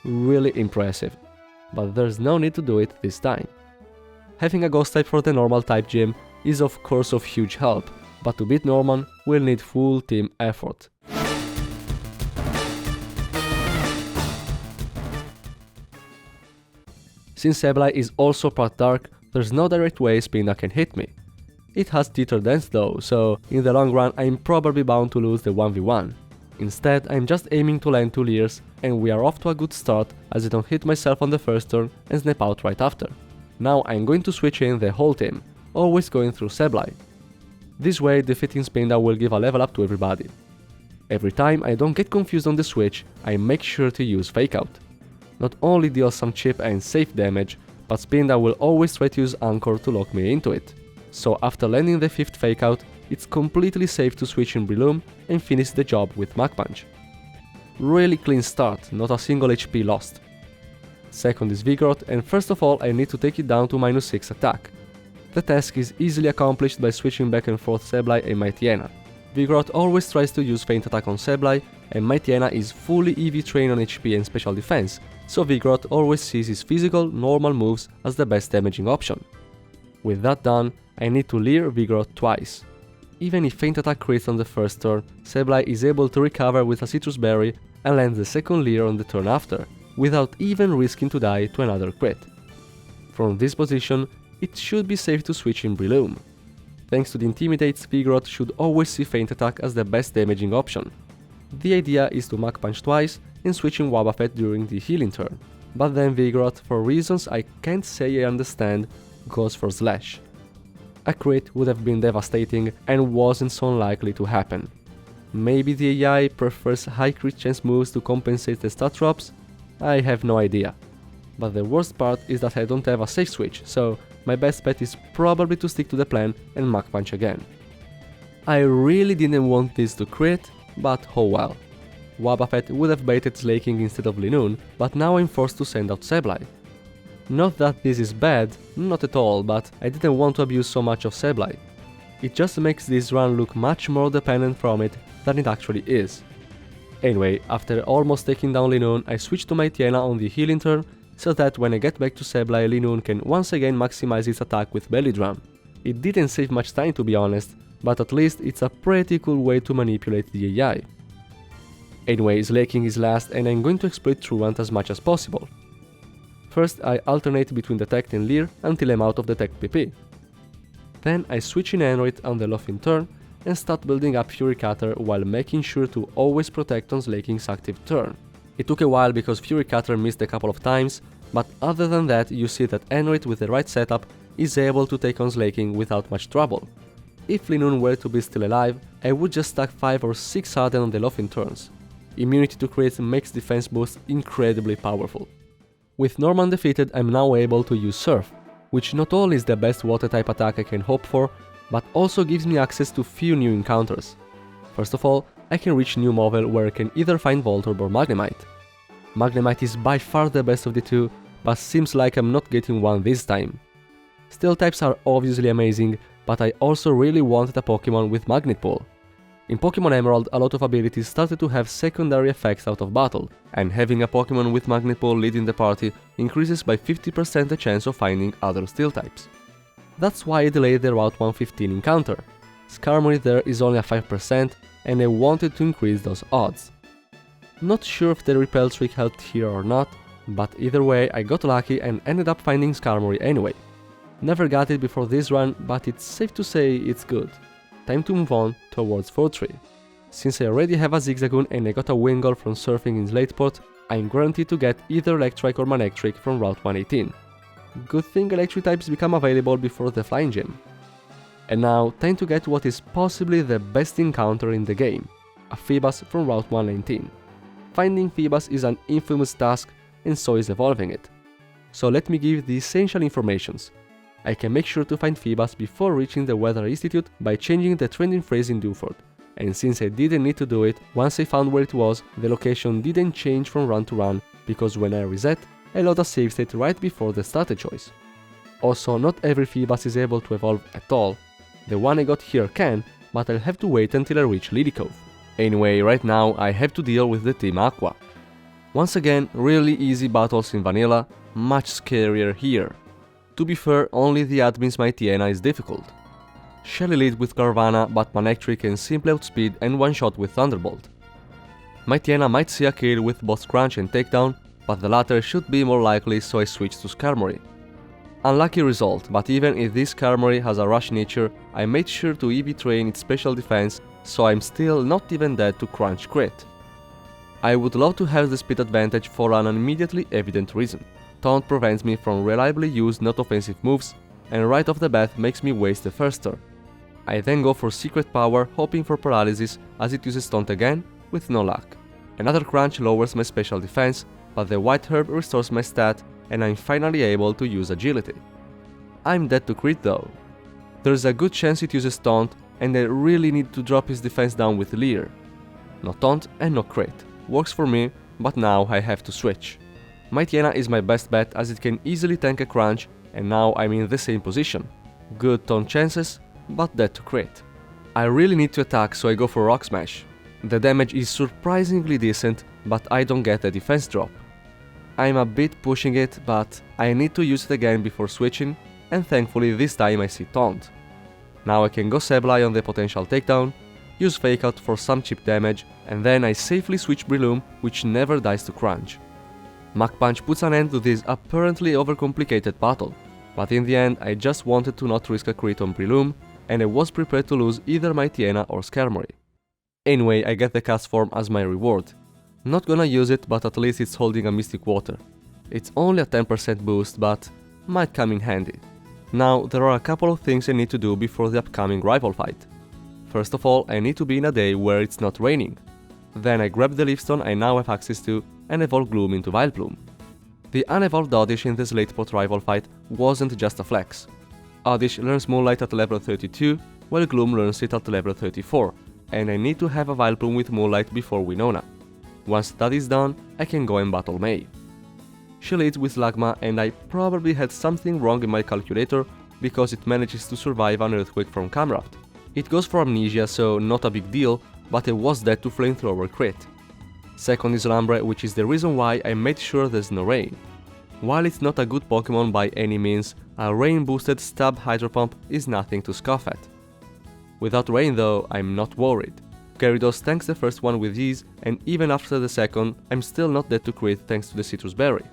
Really impressive, but there's no need to do it this time. Having a Ghost type for the normal type gym is of course of huge help, but to beat Norman, we'll need full team effort. Since Sableye is also part dark, there's no direct way Spinda can hit me. It has Tether Dance though, so in the long run I'm probably bound to lose the 1v1. Instead, I'm just aiming to land 2 Leers, and we are off to a good start as I don't hit myself on the first turn and snap out right after. Now I'm going to switch in the whole team, always going through Sableye. This way defeating Spinda will give a level up to everybody. Every time I don't get confused on the switch, I make sure to use Fake Out. Not only deals some cheap and safe damage, but Spinda will always try to use Anchor to lock me into it. So after landing the 5th Fake Out, it's completely safe to switch in Breloom and finish the job with Mach Punch. Really clean start, not a single HP lost. Second is Vigoroth, and first of all I need to take it down to -6 attack. The task is easily accomplished by switching back and forth Sableye and Mightyena. Vigoroth always tries to use Feint Attack on Sableye, and Mightyena is fully EV trained on HP and special defense, so Vigoroth always sees his physical, normal moves as the best damaging option. With that done, I need to Leer Vigoroth twice. Even if Feint Attack crits on the first turn, Sableye is able to recover with a Citrus Berry and lands the second Leer on the turn after, without even risking to die to another crit. From this position, it should be safe to switch in Breloom. Thanks to the Intimidates, Vigoroth should always see Feint Attack as the best damaging option. The idea is to Mach Punch twice and switch in Wobbuffet during the healing turn, but then Vigoroth, for reasons I can't say I understand, goes for Slash. A crit would have been devastating and wasn't so unlikely to happen. Maybe the AI prefers high crit chance moves to compensate the stat drops? I have no idea. But the worst part is that I don't have a safe switch, so my best bet is probably to stick to the plan and Mach Punch again. I really didn't want this to crit, but oh well. Wobbuffet would have baited Slaking instead of Linoon, but now I'm forced to send out Sableye. Not that this is bad, not at all, but I didn't want to abuse so much of Sableye. It just makes this run look much more dependent from it than it actually is. Anyway, after almost taking down Linoon, I switched to Mightyena on the healing turn, so that when I get back to Sableye, Linoon can once again maximize its attack with Belly Drum. It didn't save much time to be honest, but at least it's a pretty cool way to manipulate the AI. Anyway, Slaking is last and I'm going to exploit Truant as much as possible. First I alternate between Detect and Leer until I'm out of Detect PP. Then I switch in Enroid on the Loughin turn and start building up Fury Cutter while making sure to always protect on Slaking's active turn. It took a while because Fury Cutter missed a couple of times, but other than that you see that Enroid with the right setup is able to take on Slaking without much trouble. If Linoon were to be still alive, I would just stack 5 or 6 Harden on the Loughin turns. Immunity to crit makes defense boost incredibly powerful. With Norman defeated, I'm now able to use Surf, which not only is the best water type attack I can hope for, but also gives me access to few new encounters. First of all, I can reach New Movel where I can either find Voltorb or Magnemite. Magnemite is by far the best of the two, but seems like I'm not getting one this time. Steel types are obviously amazing, but I also really wanted a Pokémon with Magnet Pull. In Pokémon Emerald, a lot of abilities started to have secondary effects out of battle, and having a Pokémon with Magnet Pull leading the party increases by 50% the chance of finding other Steel types. That's why I delayed the Route 115 encounter. Skarmory there is only a 5%, and I wanted to increase those odds. Not sure if the Repel trick helped here or not, but either way I got lucky and ended up finding Skarmory anyway. Never got it before this run, but it's safe to say it's good. Time to move on towards Fortree. Since I already have a Zigzagoon and I got a Wingull from surfing in Slateport, I'm guaranteed to get either Electrike or Manectric from Route 118. Good thing Electric types become available before the Flying Gym. And now, time to get what is possibly the best encounter in the game, a Feebas from Route 119. Finding Feebas is an infamous task, and so is evolving it. So let me give the essential informations. I can make sure to find Feebas before reaching the Weather Institute by changing the trending phrase in Dewford, and since I didn't need to do it, once I found where it was, the location didn't change from run to run, because when I reset, I load a save state right before the starter choice. Also, not every Feebas is able to evolve at all. The one I got here can, but I'll have to wait until I reach Lilycove. Anyway, right now I have to deal with the Team Aqua. Once again, really easy battles in vanilla, much scarier here. To be fair, only the admin's Mightyena is difficult. Shelly lead with Carvanha, but Manectric can simply outspeed and one-shot with Thunderbolt. Mightyena might see a kill with both Crunch and Takedown, but the latter should be more likely, so I switch to Skarmory. Unlucky result, but even if this Skarmory has a rush nature, I made sure to EV train its special defense, so I'm still not even dead to Crunch crit. I would love to have the speed advantage for an immediately evident reason. Taunt prevents me from reliably use not offensive moves, and right off the bat makes me waste the first turn. I then go for Secret Power, hoping for paralysis as it uses Taunt again, with no luck. Another Crunch lowers my special defense, but the White Herb restores my stat and I'm finally able to use Agility. I'm dead to crit though. There's a good chance it uses Taunt, and I really need to drop his defense down with Leer. No Taunt and no crit. Works for me, but now I have to switch. Mightyena is my best bet as it can easily tank a Crunch, and now I'm in the same position. Good Taunt chances, but dead to crit. I really need to attack, so I go for Rock Smash. The damage is surprisingly decent, but I don't get a defense drop. I'm a bit pushing it, but I need to use it again before switching, and thankfully this time I see Taunt. Now I can go Sableye on the potential takedown, use Fake Out for some cheap damage, and then I safely switch Breloom, which never dies to Crunch. Mach Punch puts an end to this apparently overcomplicated battle, but in the end I just wanted to not risk a crit on Breloom, and I was prepared to lose either Mightyena or Skarmory. Anyway, I get the Cast Form as my reward. Not gonna use it, but at least it's holding a Mystic Water. It's only a 10% boost, but might come in handy. Now, there are a couple of things I need to do before the upcoming rival fight. First of all, I need to be in a day where it's not raining. Then I grab the Leafstone I now have access to and evolve Gloom into Vileplume. The unevolved Oddish in the Slateport rival fight wasn't just a flex. Oddish learns Moonlight at level 32, while Gloom learns it at level 34, and I need to have a Vileplume with Moonlight before Winona. Once that is done, I can go and battle May. She leads with Lagma, and I probably had something wrong in my calculator because it manages to survive an Earthquake from Camraft. It goes for Amnesia, so not a big deal, but I was dead to Flamethrower crit. Second is Lambre, which is the reason why I made sure there's no Rain. While it's not a good Pokemon by any means, a Rain boosted Stab Hydro Pump is nothing to scoff at. Without Rain though, I'm not worried. Gyarados tanks the first one with ease, and even after the second, I'm still not dead to crit thanks to the Citrus Berry.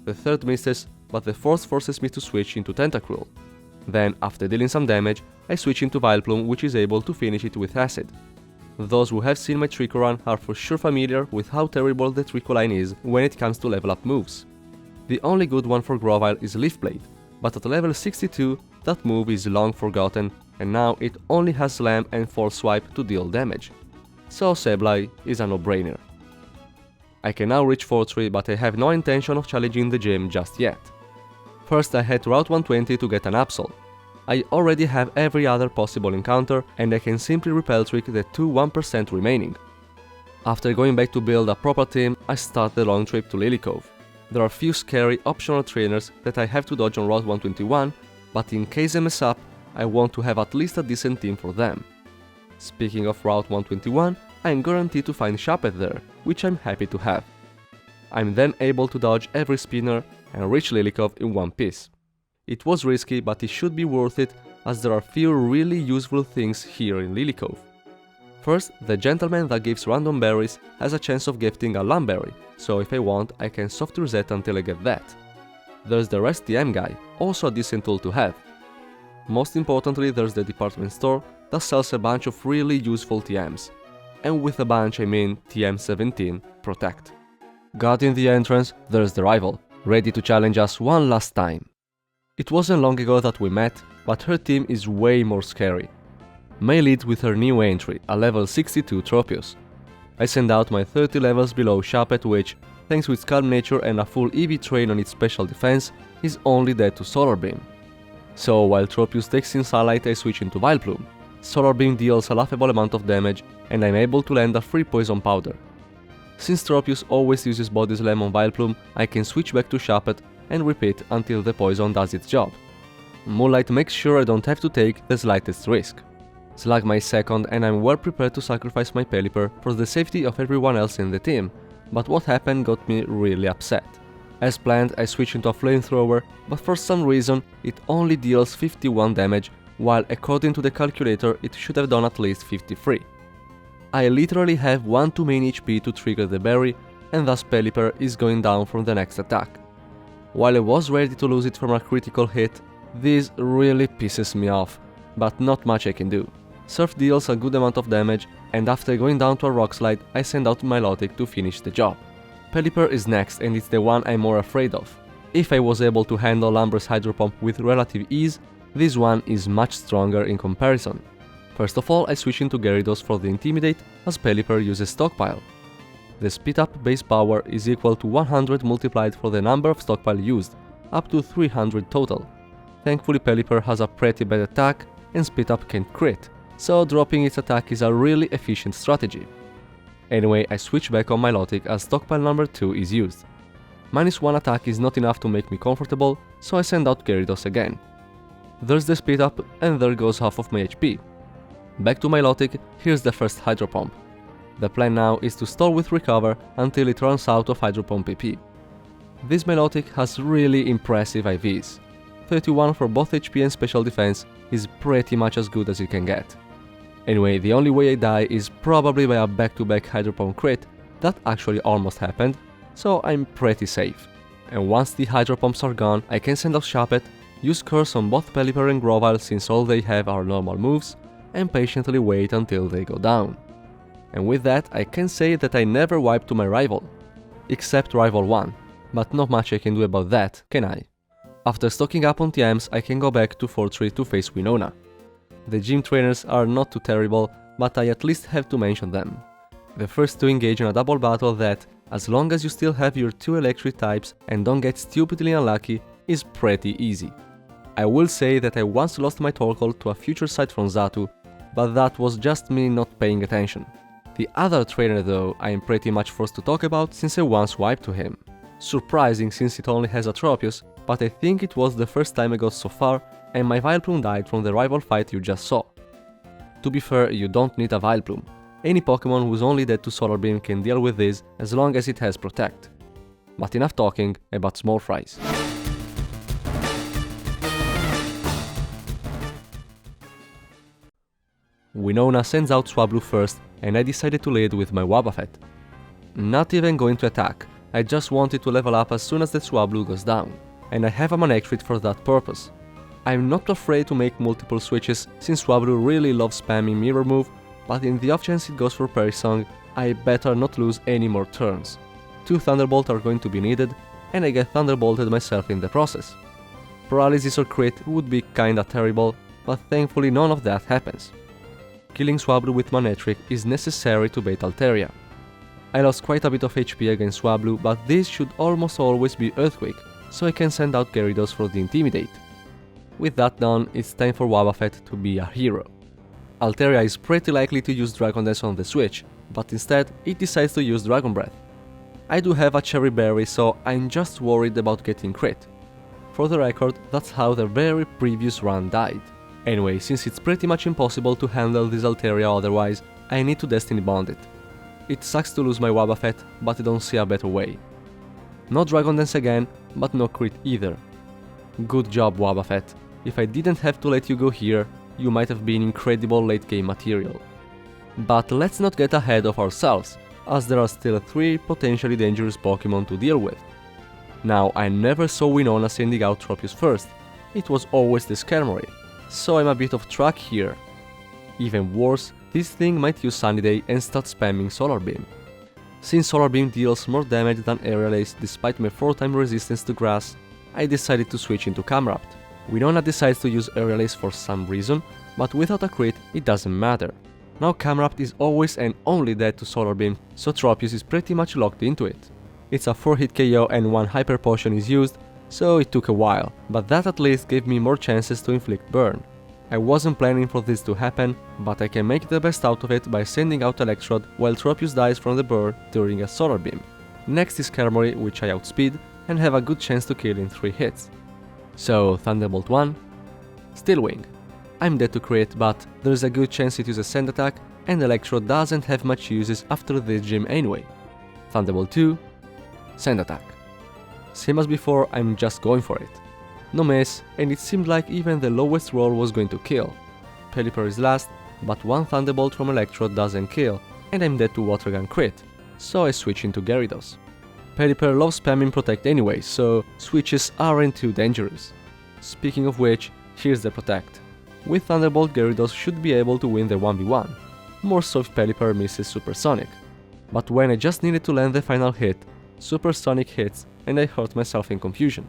The third misses, but the fourth forces me to switch into Tentacruel. Then, after dealing some damage, I switch into Vileplume, which is able to finish it with Acid. Those who have seen my Trico run are for sure familiar with how terrible the Trico line is when it comes to level up moves. The only good one for Grovyle is Leaf Blade, but at level 62 that move is long forgotten, and now it only has Slam and False Swipe to deal damage. So Sableye is a no-brainer. I can now reach Fortree, but I have no intention of challenging the gym just yet. First I head to Route 120 to get an Absol. I already have every other possible encounter, and I can simply Repel Trick the 1% remaining. After going back to build a proper team, I start the long trip to Lily Cove. There are few scary optional trainers that I have to dodge on Route 121, but in case I mess up, I want to have at least a decent team for them. Speaking of Route 121, I am guaranteed to find Sharpet there, which I'm happy to have. I'm then able to dodge every spinner and reach Lily Cove in one piece. It was risky, but it should be worth it, as there are few really useful things here in Lily Cove. First, the gentleman that gives random berries has a chance of gifting a Lumberry, so if I want, I can soft reset until I get that. There's the Rest TM guy, also a decent tool to have. Most importantly, there's the department store that sells a bunch of really useful TMs. And with a bunch I mean TM17 Protect. Guarding the entrance, there's the rival, ready to challenge us one last time. It wasn't long ago that we met, but her team is way more scary. May leads with her new entry, a level 62 Tropius. I send out my 30 levels below Sharpet, which, thanks to its calm nature and a full EV train on its special defense, is only dead to Solar Beam. So while Tropius takes in Sunlight, I switch into Vileplume. Solar Beam deals a laughable amount of damage, and I'm able to land a free Poison Powder. Since Tropius always uses Body Slam on Vileplume, I can switch back to Sharpet and repeat until the poison does its job. Moonlight makes sure I don't have to take the slightest risk. Slugma is second, and I'm well prepared to sacrifice my Pelipper for the safety of everyone else in the team, but what happened got me really upset. As planned, I switch into a Flamethrower, but for some reason it only deals 51 damage, while according to the calculator it should have done at least 53. I literally have 1 too many HP to trigger the berry, and thus Pelipper is going down from the next attack. While I was ready to lose it from a critical hit, this really pisses me off, but not much I can do. Surf deals a good amount of damage, and after going down to a Rock Slide, I send out Milotic to finish the job. Pelipper is next, and it's the one I'm more afraid of. If I was able to handle Lumbre's Hydro Pump with relative ease, this one is much stronger in comparison. First of all, I switch into Gyarados for the Intimidate, as Pelipper uses Stockpile. The Speed Up base power is equal to 100 multiplied for the number of Stockpile used, up to 300 total. Thankfully Pelipper has a pretty bad attack, and Speed Up can't crit, so dropping its attack is a really efficient strategy. Anyway, I switch back on Milotic as Stockpile number 2 is used. -1 attack is not enough to make me comfortable, so I send out Gyarados again. There's the Speed Up, and there goes half of my HP. Back to Milotic, here's the first Hydro Pump. The plan now is to stall with Recover until it runs out of Hydro Pump PP. This Milotic has really impressive IVs. 31 for both HP and special defense is pretty much as good as you can get. Anyway, the only way I die is probably by a back-to-back Hydro Pump crit that actually almost happened, so I'm pretty safe. And once the Hydro Pumps are gone, I can send out Sharpet, use Curse on both Pelipper and Grovyle since all they have are normal moves, and patiently wait until they go down. And with that, I can say that I never wiped to my rival. Except Rival 1, but not much I can do about that, can I? After stocking up on TMs, I can go back to Fortree to face Winona. The gym trainers are not too terrible, but I at least have to mention them. The first to engage in a double battle that, as long as you still have your 2 electric types and don't get stupidly unlucky, is pretty easy. I will say that I once lost my Torkoal to a future sight from Xatu, but that was just me not paying attention. The other trainer though I am pretty much forced to talk about since I once wiped to him. Surprising since it only has a Tropius, but I think it was the first time I got so far and my Vileplume died from the rival fight you just saw. To be fair, you don't need a Vileplume. Any Pokemon who's only dead to Solar Beam can deal with this as long as it has Protect. But enough talking about small fries. Winona sends out Swablu first and I decided to lead with my Wobbuffet. Not even going to attack, I just wanted to level up as soon as the Swablu goes down, and I have a Manectric for that purpose. I'm not afraid to make multiple switches since Swablu really loves spamming Mirror Move, but in the off chance it goes for Parry Song, I better not lose any more turns. 2 Thunderbolt are going to be needed, and I get Thunderbolted myself in the process. Paralysis or crit would be kinda terrible, but thankfully none of that happens. Killing Swablu with Manectric is necessary to bait Altaria. I lost quite a bit of HP against Swablu, but this should almost always be Earthquake, so I can send out Gyarados for the Intimidate. With that done, it's time for Wobbuffet to be a hero. Altaria is pretty likely to use Dragon Dance on the switch, but instead it decides to use Dragon Breath. I do have a Cherry Berry, so I'm just worried about getting crit. For the record, that's how the very previous run died. Anyway, since it's pretty much impossible to handle this Altaria otherwise, I need to Destiny Bond it. It sucks to lose my Wobbuffet, but I don't see a better way. No Dragon Dance again, but no crit either. Good job, Wobbuffet. If I didn't have to let you go here, you might have been incredible late game material. But let's not get ahead of ourselves, as there are still 3 potentially dangerous Pokemon to deal with. Now, I never saw Winona sending out Tropius first, it was always the Skarmory, so I'm a bit off track here. Even worse, this thing might use Sunny Day and start spamming Solar Beam. Since Solar Beam deals more damage than Aerial Ace despite my 4-time resistance to Grass, I decided to switch into Camerupt. Winona decides to use Aerial Ace for some reason, but without a crit it doesn't matter. Now Camerupt is always and only dead to Solar Beam, so Tropius is pretty much locked into it. It's a 4-hit KO and 1 Hyper Potion is used, so it took a while, but that at least gave me more chances to inflict burn. I wasn't planning for this to happen, but I can make the best out of it by sending out Electrode while Tropius dies from the burn during a Solar Beam. Next is Skarmory, which I outspeed and have a good chance to kill in 3 hits. So Thunderbolt 1, Steel Wing. I'm dead to crit, but there's a good chance it uses Sand Attack and Electrode doesn't have much uses after this gym anyway. Thunderbolt 2, Sand Attack. Same as before, I'm just going for it. No miss, and it seemed like even the lowest roll was going to kill. Pelipper is last, but 1 Thunderbolt from Electrode doesn't kill, and I'm dead to Water Gun crit, so I switch into Gyarados. Pelipper loves spamming Protect anyway, so switches aren't too dangerous. Speaking of which, here's the Protect. With Thunderbolt, Gyarados should be able to win the 1v1, more so if Pelipper misses Supersonic. But when I just needed to land the final hit, Supersonic hits and I hurt myself in confusion.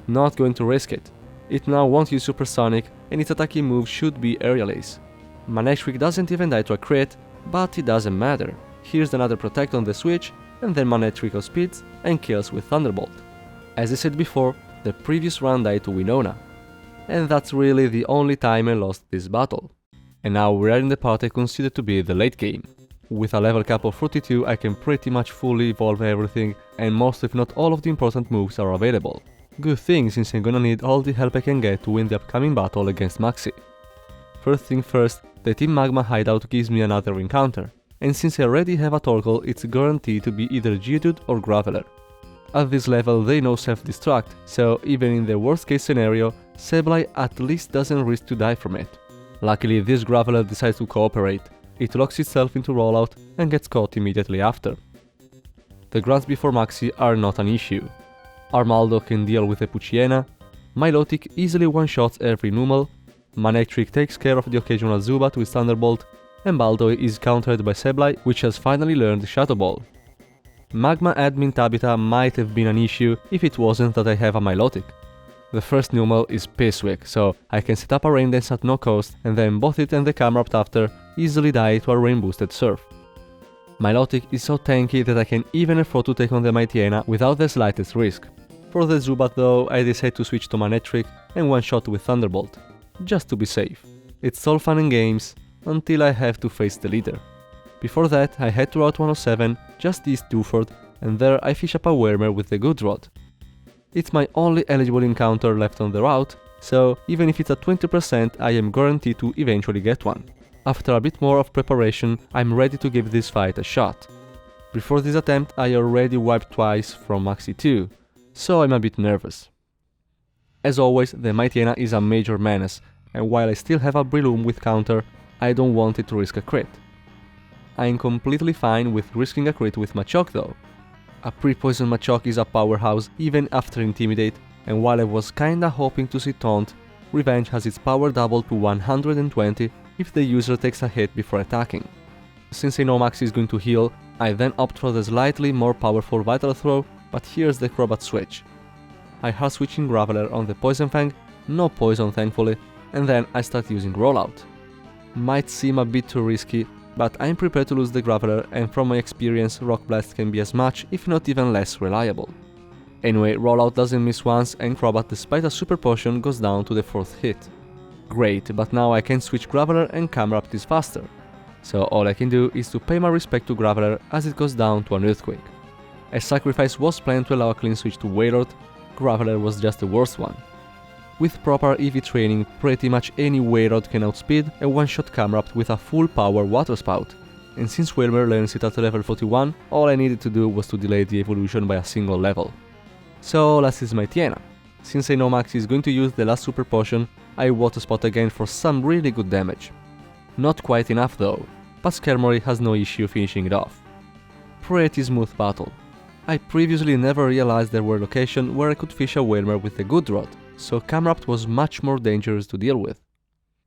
Not going to risk it. It now won't use Supersonic and its attacking move should be Aerial Ace. Manectric doesn't even die to a crit, but it doesn't matter. Here's another Protect on the switch, and then Manectric outspeeds and kills with Thunderbolt. As I said before, the previous run died to Winona. And that's really the only time I lost this battle. And now we're in the part I consider to be the late game. With a level cap of 42 I can pretty much fully evolve everything, and most if not all of the important moves are available. Good thing, since I'm gonna need all the help I can get to win the upcoming battle against Maxi. First thing first, the Team Magma hideout gives me another encounter, and since I already have a Torkoal, it's guaranteed to be either Geodude or Graveler. At this level they know self-destruct, so even in the worst case scenario, Sableye at least doesn't risk to die from it. Luckily this Graveler decides to cooperate, it locks itself into rollout and gets caught immediately after. The grunts before Maxi are not an issue. Armaldo can deal with a Poochyena, Milotic easily one-shots every Numel, Manectric takes care of the occasional Zubat with Thunderbolt, and Baltoy is countered by Sableye, which has finally learned Shadow Ball. Magma admin Tabitha might have been an issue if it wasn't that I have a Milotic. The first Numel is Pisswick, so I can set up a Rain Dance at no cost and then both it and the Camerupt after easily die to a Rain boosted Surf. Milotic is so tanky that I can even afford to take on the Mightyena without the slightest risk. For the Zubat though, I decide to switch to Manectric and one-shot with Thunderbolt, just to be safe. It's all fun and games, until I have to face the leader. Before that, I head to Route 107, just east Duford, and there I fish up a Wyrmer with the good rod. It's my only eligible encounter left on the route, so even if it's at 20%, I am guaranteed to eventually get one. After a bit more of preparation, I'm ready to give this fight a shot. Before this attempt, I already wiped twice from Maxi 2, so I'm a bit nervous. As always, the Mightyena is a major menace, and while I still have a Breloom with counter, I don't want it to risk a crit. I am completely fine with risking a crit with Machoke though. A pre-poison Machoke is a powerhouse even after Intimidate, and while I was kinda hoping to see Taunt, Revenge has its power doubled to 120 if the user takes a hit before attacking. Since I know Maxi is going to heal, I then opt for the slightly more powerful Vital Throw, but here's the Crobat switch. I hard switch in Graveler on the Poison Fang, no poison thankfully, and then I start using Rollout. Might seem a bit too risky, but I'm prepared to lose the Graveler, and from my experience Rock Blast can be as much, if not even less reliable. Anyway, Rollout doesn't miss once, and Crobat despite a Super Potion goes down to the 4th hit. Great, but now I can switch Graveler and Camerupt is faster. So all I can do is to pay my respect to Graveler as it goes down to an Earthquake. A sacrifice was planned to allow a clean switch to Wailord, Graveler was just the worst one. With proper EV training, pretty much any Wailord can outspeed a one-shot Camerupt with a full power Water Spout, and since Wyrmer learns it at level 41, all I needed to do was to delay the evolution by a single level. So last is Mightyena. Since I know Maxi is going to use the last Super Potion, I Water Spout again for some really good damage. Not quite enough though, but Skarmory has no issue finishing it off. Pretty smooth battle. I previously never realized there were locations where I could fish a Wyrmer with a good rod, so Camerupt was much more dangerous to deal with.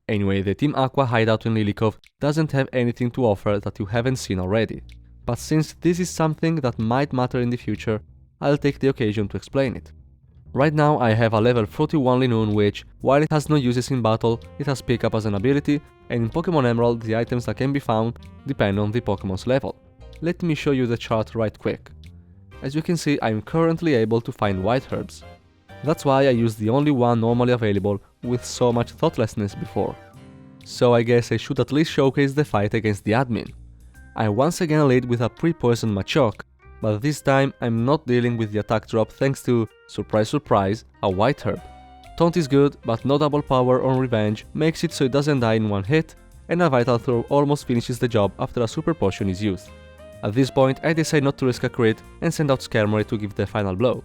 Anyway, the Team Aqua hideout in Lilycove doesn't have anything to offer that you haven't seen already, but since this is something that might matter in the future, I'll take the occasion to explain it. Right now I have a level 41 Linoone which, while it has no uses in battle, it has pickup as an ability, and in Pokémon Emerald the items that can be found depend on the Pokémon's level. Let me show you the chart right quick. As you can see, I'm currently able to find white herbs. That's why I used the only one normally available with so much thoughtlessness before. So I guess I should at least showcase the fight against the admin. I once again lead with a pre-poison Machoke, but this time I'm not dealing with the attack drop thanks to, surprise surprise, a white herb. Taunt is good, but no double power on Revenge makes it so it doesn't die in one hit, and a Vital Throw almost finishes the job after a Super Potion is used. At this point I decide not to risk a crit and send out Skarmory to give the final blow.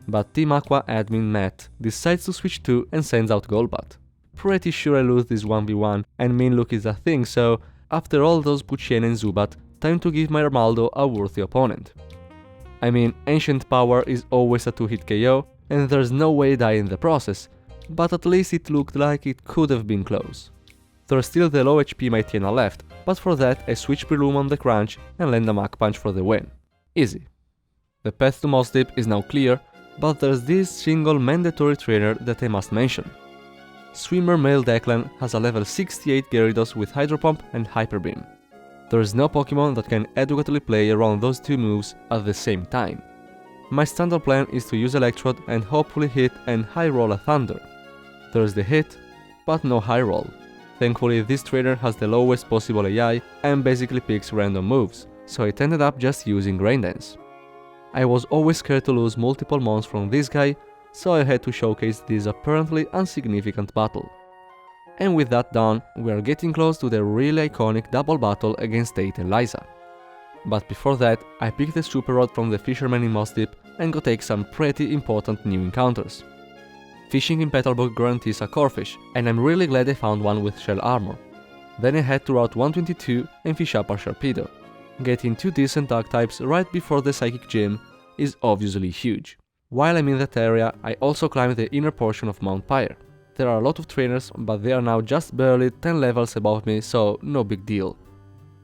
But Team Aqua admin Matt decides to switch too and sends out Golbat. Pretty sure I lose this 1v1 and main look is a thing, so after all those Puchien and Zubat, time to give my Armaldo a worthy opponent. I mean, Ancient Power is always a 2-hit KO and there's no way I die in the process, but at least it looked like it could have been close. There's still the low HP Mightyena left, but for that I switch Breloom on the crunch and land a Mach Punch for the win. Easy. The path to Moss Deep is now clear, but there's this single mandatory trainer that I must mention. Swimmer Male Declan has a level 68 Gyarados with Hydro Pump and Hyper Beam. There is no Pokémon that can adequately play around those two moves at the same time. My standard plan is to use Electrode and hopefully hit and high roll a Thunder. There is the hit, but no high roll. Thankfully this trainer has the lowest possible AI and basically picks random moves, so it ended up just using Rain Dance. I was always scared to lose multiple mons from this guy, so I had to showcase this apparently insignificant battle. And with that done, we are getting close to the really iconic double battle against Tate and Liza. But before that, I picked the Super Rod from the Fisherman in Moss Deep and go take some pretty important new encounters. Fishing in Petalburg guarantees a Corphish, and I'm really glad I found one with Shell Armor. Then I head to Route 122 and fish up a Sharpedo. Getting 2 decent Dark types right before the Psychic Gym is obviously huge. While I'm in that area, I also climb the inner portion of Mount Pyre. There are a lot of trainers, but they are now just barely 10 levels above me, so no big deal.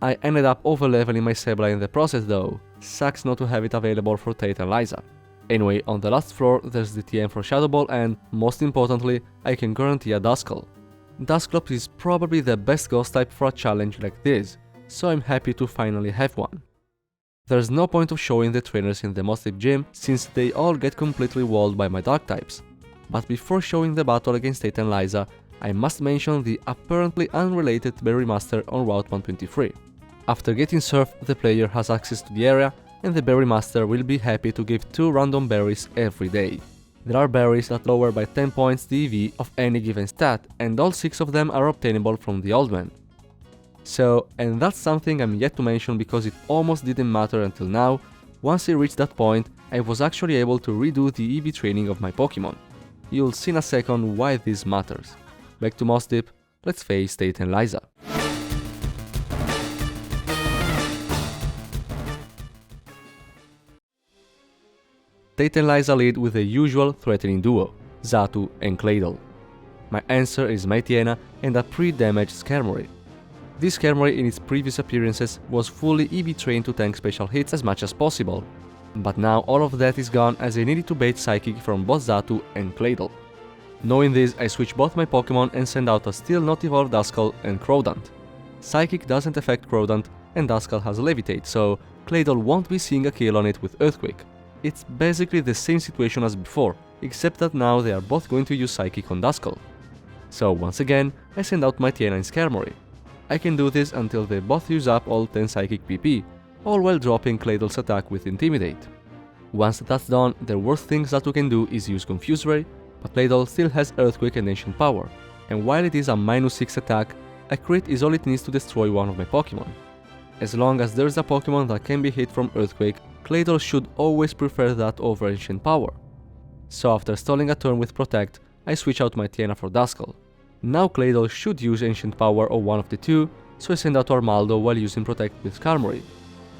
I ended up over-leveling my Sableye in the process though, sucks not to have it available for Tate and Liza. Anyway, on the last floor there's the TM for Shadow Ball and, most importantly, I can guarantee a Duskull. Dusclops is probably the best ghost type for a challenge like this, so I'm happy to finally have one. There's no point of showing the trainers in the Moss Deep Gym since they all get completely walled by my Dark types. But before showing the battle against Tate and Liza, I must mention the apparently unrelated Berry Master on Route 123. After getting surfed, the player has access to the area, and the Berry Master will be happy to give 2 random berries every day. There are berries that lower by 10 points the EV of any given stat, and all 6 of them are obtainable from the Old Man. So, and that's something I'm yet to mention because it almost didn't matter until now, once I reached that point, I was actually able to redo the EV training of my Pokémon. You'll see in a second why this matters. Back to Moss Deep, let's face Tate and Liza. Tate and Liza lead with the usual threatening duo, Xatu and Claydol. My answer is Mightyena and a pre-damaged Skarmory. This Skarmory in its previous appearances was fully EV trained to tank special hits as much as possible, but now all of that is gone as I needed to bait Psychic from both Xatu and Claydol. Knowing this, I switch both my Pokémon and send out a still not evolved Duskull and Crawdaunt. Psychic doesn't affect Crawdaunt and Duskull has Levitate, so Claydol won't be seeing a kill on it with Earthquake. It's basically the same situation as before, except that now they are both going to use Psychic on Duskull. So once again, I send out Mightyena and Skarmory. I can do this until they both use up all 10 Psychic PP, all while dropping Claydol's attack with Intimidate. Once that's done, the worst thing Xatu can do is use Confuse Ray, but Claydol still has Earthquake and Ancient Power, and while it is a -6 attack, a crit is all it needs to destroy one of my Pokémon. As long as there's a Pokémon that can be hit from Earthquake, Claydol should always prefer that over Ancient Power. So after stalling a turn with Protect, I switch out Mightyena for Duskull. Now Claydol should use Ancient Power or one of the two, so I send out Armaldo while using Protect with Skarmory.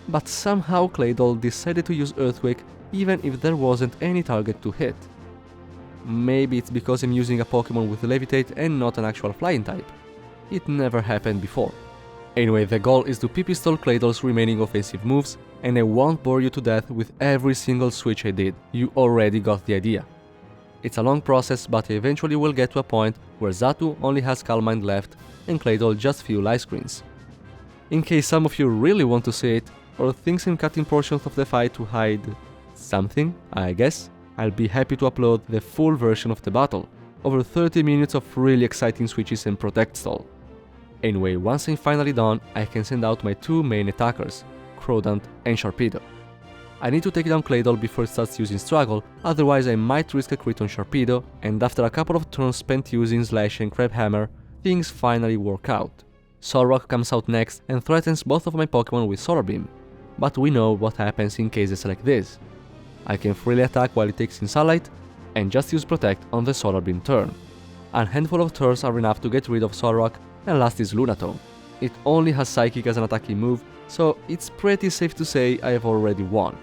But somehow Claydol decided to use Earthquake even if there wasn't any target to hit. Maybe it's because I'm using a Pokémon with Levitate and not an actual Flying type. It never happened before. Anyway, the goal is to PP-stall Claydol's remaining offensive moves, and I won't bore you to death with every single switch I did, you already got the idea. It's a long process, but I eventually will get to a point where Xatu only has Calm Mind left and Claydol just few life screens. In case some of you really want to see it, or thinks I'm cutting portions of the fight to hide something, I guess, I'll be happy to upload the full version of the battle, over 30 minutes of really exciting switches and Protect stall. Anyway, once I'm finally done, I can send out my 2 main attackers, Crawdaunt and Sharpedo. I need to take down Claydol before it starts using Struggle, otherwise I might risk a crit on Sharpedo, and after a couple of turns spent using Slash and Crab Hammer, things finally work out. Solrock comes out next and threatens both of my Pokémon with Solar Beam, but we know what happens in cases like this. I can freely attack while it takes in Sunlight, and just use Protect on the Solar Beam turn. A handful of turns are enough to get rid of Solrock, and last is Lunatone. It only has Psychic as an attacking move, so it's pretty safe to say I have already won.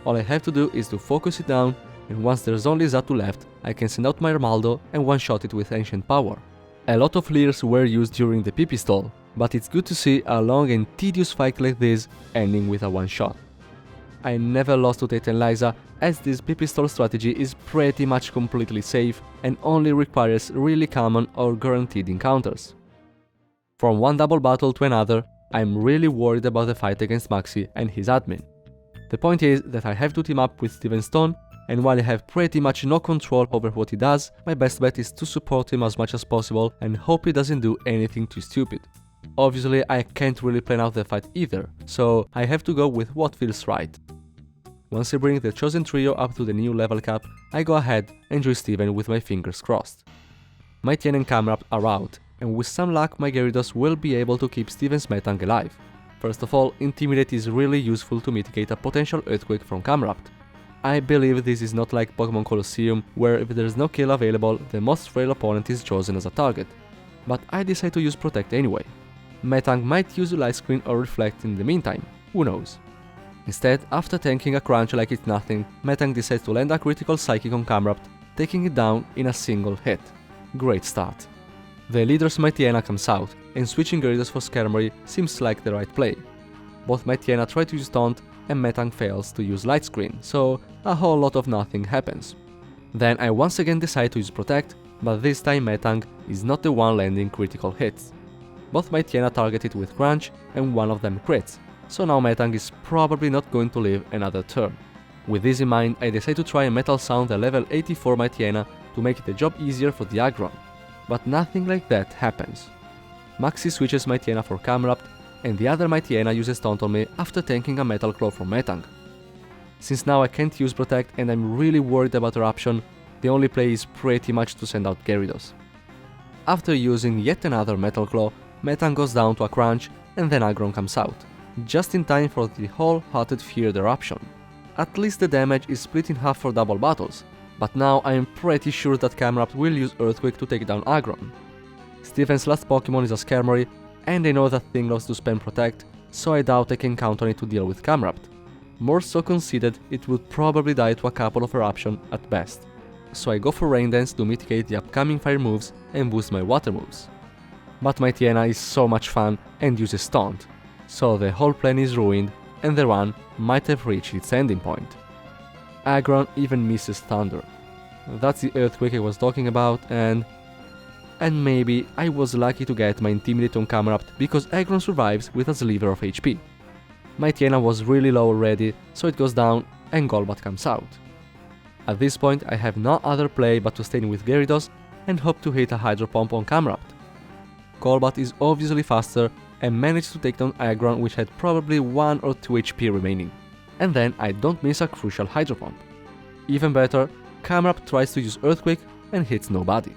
All I have to do is to focus it down, and once there's only Xatu left, I can send out my Armaldo and one-shot it with Ancient Power. A lot of Leers were used during the PP stall, but it's good to see a long and tedious fight like this ending with a one-shot. I never lost to Tate and Liza, as this PP stall strategy is pretty much completely safe and only requires really common or guaranteed encounters. From one double battle to another, I'm really worried about the fight against Maxi and his admin. The point is that I have to team up with Steven Stone, and while I have pretty much no control over what he does, my best bet is to support him as much as possible and hope he doesn't do anything too stupid. Obviously, I can't really plan out the fight either, so I have to go with what feels right. Once I bring the chosen trio up to the new level cap, I go ahead and join Steven with my fingers crossed. My Tien and Camerupt are out, and with some luck my Gyarados will be able to keep Steven's Metang alive. First of all, Intimidate is really useful to mitigate a potential Earthquake from Camerupt. I believe this is not like Pokémon Colosseum, where if there's no kill available, the most frail opponent is chosen as a target. But I decide to use Protect anyway. Metang might use Light Screen or Reflect in the meantime, who knows. Instead, after tanking a Crunch like it's nothing, Metang decides to land a critical Psychic on Camerupt, taking it down in a single hit. Great start. The leader's Mightyena comes out, and switching Gyarados for Skarmory seems like the right play. Both Mightyena try to use Taunt, and Metang fails to use Light Screen, so a whole lot of nothing happens. Then I once again decide to use Protect, but this time Metang is not the one landing critical hits. Both Mightyena targeted with Crunch, and one of them crits, so now Metang is probably not going to live another turn. With this in mind, I decide to try and Metal Sound the level 84 Mightyena to make the job easier for the Aggron. But nothing like that happens. Maxi switches Mightyena for Camerupt, and the other Mightyena uses Taunt on me after tanking a Metal Claw from Metang. Since now I can't use Protect and I'm really worried about Eruption, the only play is pretty much to send out Gyarados. After using yet another Metal Claw, Metang goes down to a Crunch and then Aggron comes out, just in time for the wholehearted feared Eruption. At least the damage is split in half for double battles, but now I am pretty sure that Camerupt will use Earthquake to take down Aggron. Steven's last Pokemon is a Skarmory, and I know that thing loves to spam Protect, so I doubt I can count on it to deal with Camerupt. More so conceded, it would probably die to a couple of Eruption at best, so I go for Rain Dance to mitigate the upcoming Fire moves and boost my Water moves. But Mightyena is so much fun and uses Taunt, so the whole plan is ruined and the run might have reached its ending point. Aggron even misses Thunder. That's the Earthquake I was talking about, and maybe I was lucky to get my Intimidate on Camerupt because Aggron survives with a sliver of HP. Mightyena was really low already, so it goes down and Golbat comes out. At this point I have no other play but to stay in with Gyarados and hope to hit a Hydro Pump on Camerupt. Golbat is obviously faster and managed to take down Aggron, which had probably 1 or 2 HP remaining. And then I don't miss a crucial Hydro Pump. Even better, Camerupt tries to use Earthquake and hits nobody.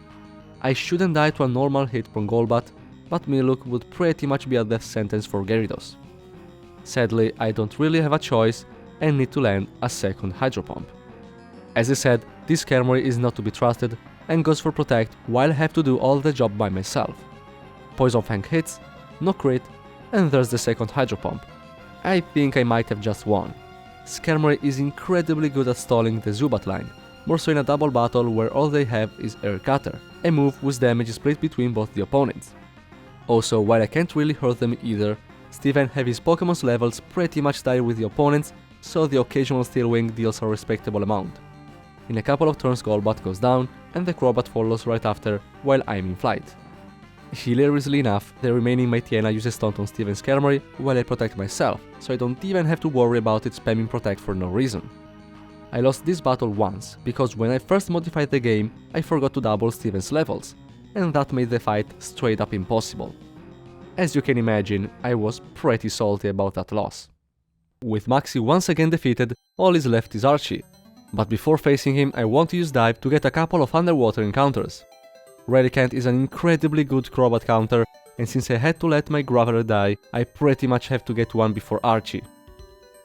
I shouldn't die to a normal hit from Golbat, but Miluk would pretty much be a death sentence for Gyarados. Sadly, I don't really have a choice and need to land a second Hydro Pump. As I said, this Skarmory is not to be trusted and goes for Protect while I have to do all the job by myself. Poison Fang hits, no crit, and there's the second Hydro Pump. I think I might have just won. Skarmory is incredibly good at stalling the Zubat line, more so in a double battle where all they have is Air Cutter, a move whose damage is split between both the opponents. Also, while I can't really hurt them either, Steven have his Pokemon's levels pretty much die with the opponents, so the occasional Steel Wing deals a respectable amount. In a couple of turns Golbat goes down, and the Crobat follows right after while I'm in flight. Hilariously enough, the remaining Mightyena uses Taunt on Steven's Skarmory while I protect myself, so I don't even have to worry about it spamming Protect for no reason. I lost this battle once, because when I first modified the game, I forgot to double Steven's levels, and that made the fight straight up impossible. As you can imagine, I was pretty salty about that loss. With Maxi once again defeated, all is left is Archie, but before facing him I want to use Dive to get a couple of underwater encounters. Relicanth is an incredibly good Crobat counter, and since I had to let my Graveler die, I pretty much have to get one before Archie.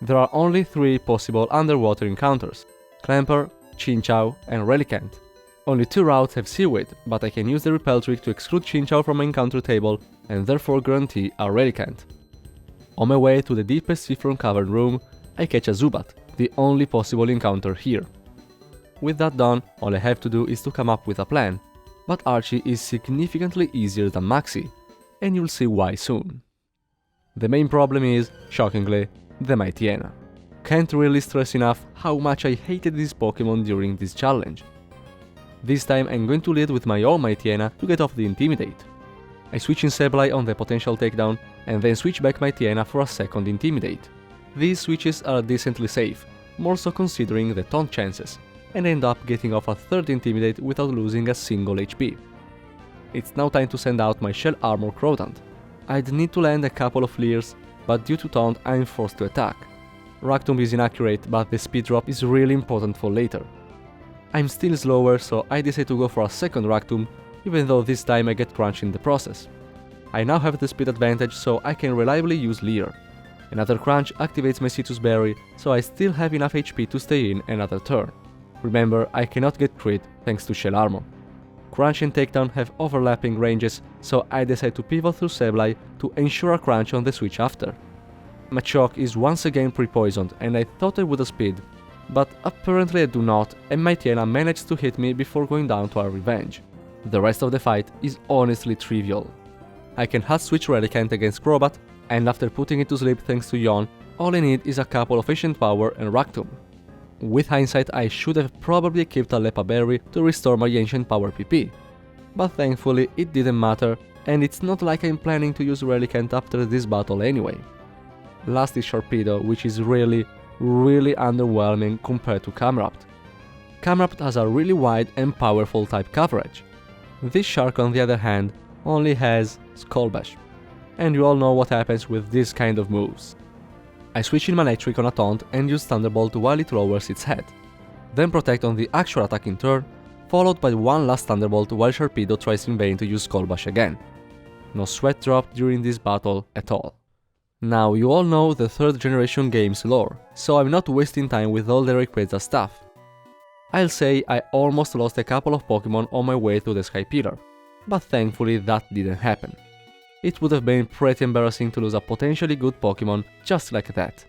There are only 3 possible underwater encounters: Clamper, Chinchou and Relicanth. Only 2 routes have Seaweed, but I can use the Repel trick to exclude Chinchou from my encounter table and therefore guarantee a Relicanth. On my way to the deepest Seafron cavern room, I catch a Zubat, the only possible encounter here. With that done, all I have to do is to come up with a plan, but Archie is significantly easier than Maxi, and you'll see why soon. The main problem is, shockingly, the Mightyena. Can't really stress enough how much I hated this Pokemon during this challenge. This time I'm going to lead with my own Mightyena to get off the Intimidate. I switch in Sableye on the potential takedown, and then switch back Mightyena for a second Intimidate. These switches are decently safe, more so considering the taunt chances, and end up getting off a third Intimidate without losing a single HP. It's now time to send out my Shell Armor Crotant. I'd need to land a couple of Leers, but due to taunt I'm forced to attack. Rock-Tomb is inaccurate, but the speed drop is really important for later. I'm still slower, so I decide to go for a second Rock-Tomb, even though this time I get crunched in the process. I now have the speed advantage, so I can reliably use Leer. Another crunch activates my Citrus Berry, so I still have enough HP to stay in another turn. Remember, I cannot get crit thanks to Shell Armor. Crunch and Takedown have overlapping ranges, so I decide to pivot through Sableye to ensure a crunch on the switch after. Machoke is once again pre-poisoned, and I thought I would have speed, but apparently I do not, and Mightyena managed to hit me before going down to our revenge. The rest of the fight is honestly trivial. I can hard switch Relicanth against Crobat, and after putting it to sleep thanks to Yawn, all I need is a couple of Ancient Power and Rock-Tomb. With hindsight, I should have probably kept a Lepa Berry to restore my Ancient Power PP, but thankfully it didn't matter, and it's not like I'm planning to use Relicanth after this battle anyway. Last is Sharpedo, which is really underwhelming compared to Camerupt. Camerupt has a really wide and powerful type coverage. This shark on the other hand only has Skull Bash, and you all know what happens with this kind of moves. I switch in Manectric on a taunt and use Thunderbolt while it lowers its head. Then Protect on the actual attacking turn, followed by one last Thunderbolt while Sharpedo tries in vain to use Skull Bash again. No sweat dropped during this battle at all. Now you all know the 3rd generation game's lore, so I'm not wasting time with all the Rayquaza stuff. I'll say I almost lost a couple of Pokémon on my way to the Sky Pillar, but thankfully that didn't happen. It would have been pretty embarrassing to lose a potentially good Pokémon just like that.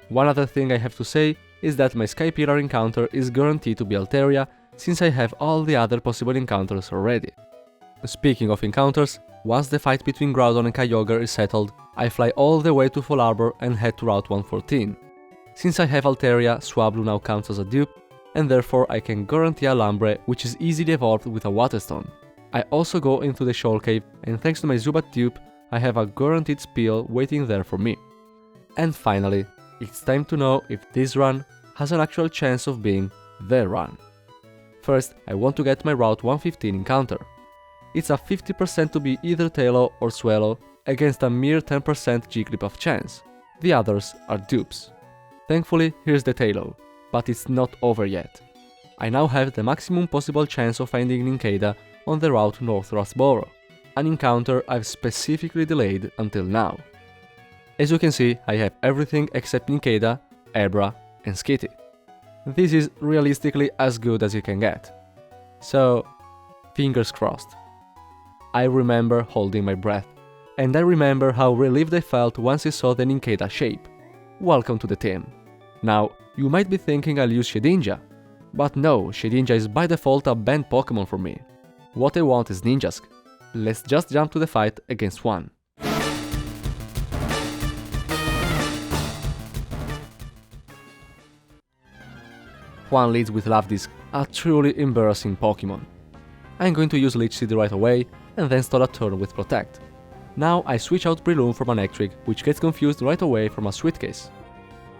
One other thing I have to say is that my Sky Pillar encounter is guaranteed to be Altaria, since I have all the other possible encounters already. Speaking of encounters, once the fight between Groudon and Kyogre is settled, I fly all the way to Fall Harbor and head to Route 114. Since I have Altaria, Swablu now counts as a dupe, and therefore I can guarantee a Lambre, which is easily evolved with a Water Stone. I also go into the Shoal Cave, and thanks to my Zubat dupe, I have a guaranteed Speel waiting there for me. And finally, it's time to know if this run has an actual chance of being the run. First, I want to get my Route 115 encounter. It's a 50% to be either Taillow or Swallow against a mere 10% Jigglypuff chance. The others are dupes. Thankfully, here's the Taillow, but it's not over yet. I now have the maximum possible chance of finding Nincada on the route North Rothborough, an encounter I've specifically delayed until now. As you can see, I have everything except Nincada, Abra, and Skitty. This is realistically as good as you can get. So, fingers crossed. I remember holding my breath, and I remember how relieved I felt once I saw the Nincada shape. Welcome to the team. Now, you might be thinking I'll use Shedinja, but no, Shedinja is by default a banned Pokémon for me. What I want is Ninjask. Let's just jump to the fight against Juan. Juan leads with Love Disc, a truly embarrassing Pokémon. I'm going to use Leech Seed right away, and then stall a turn with Protect. Now I switch out Breloom for Manectric, which gets confused right away from a Sweet Case.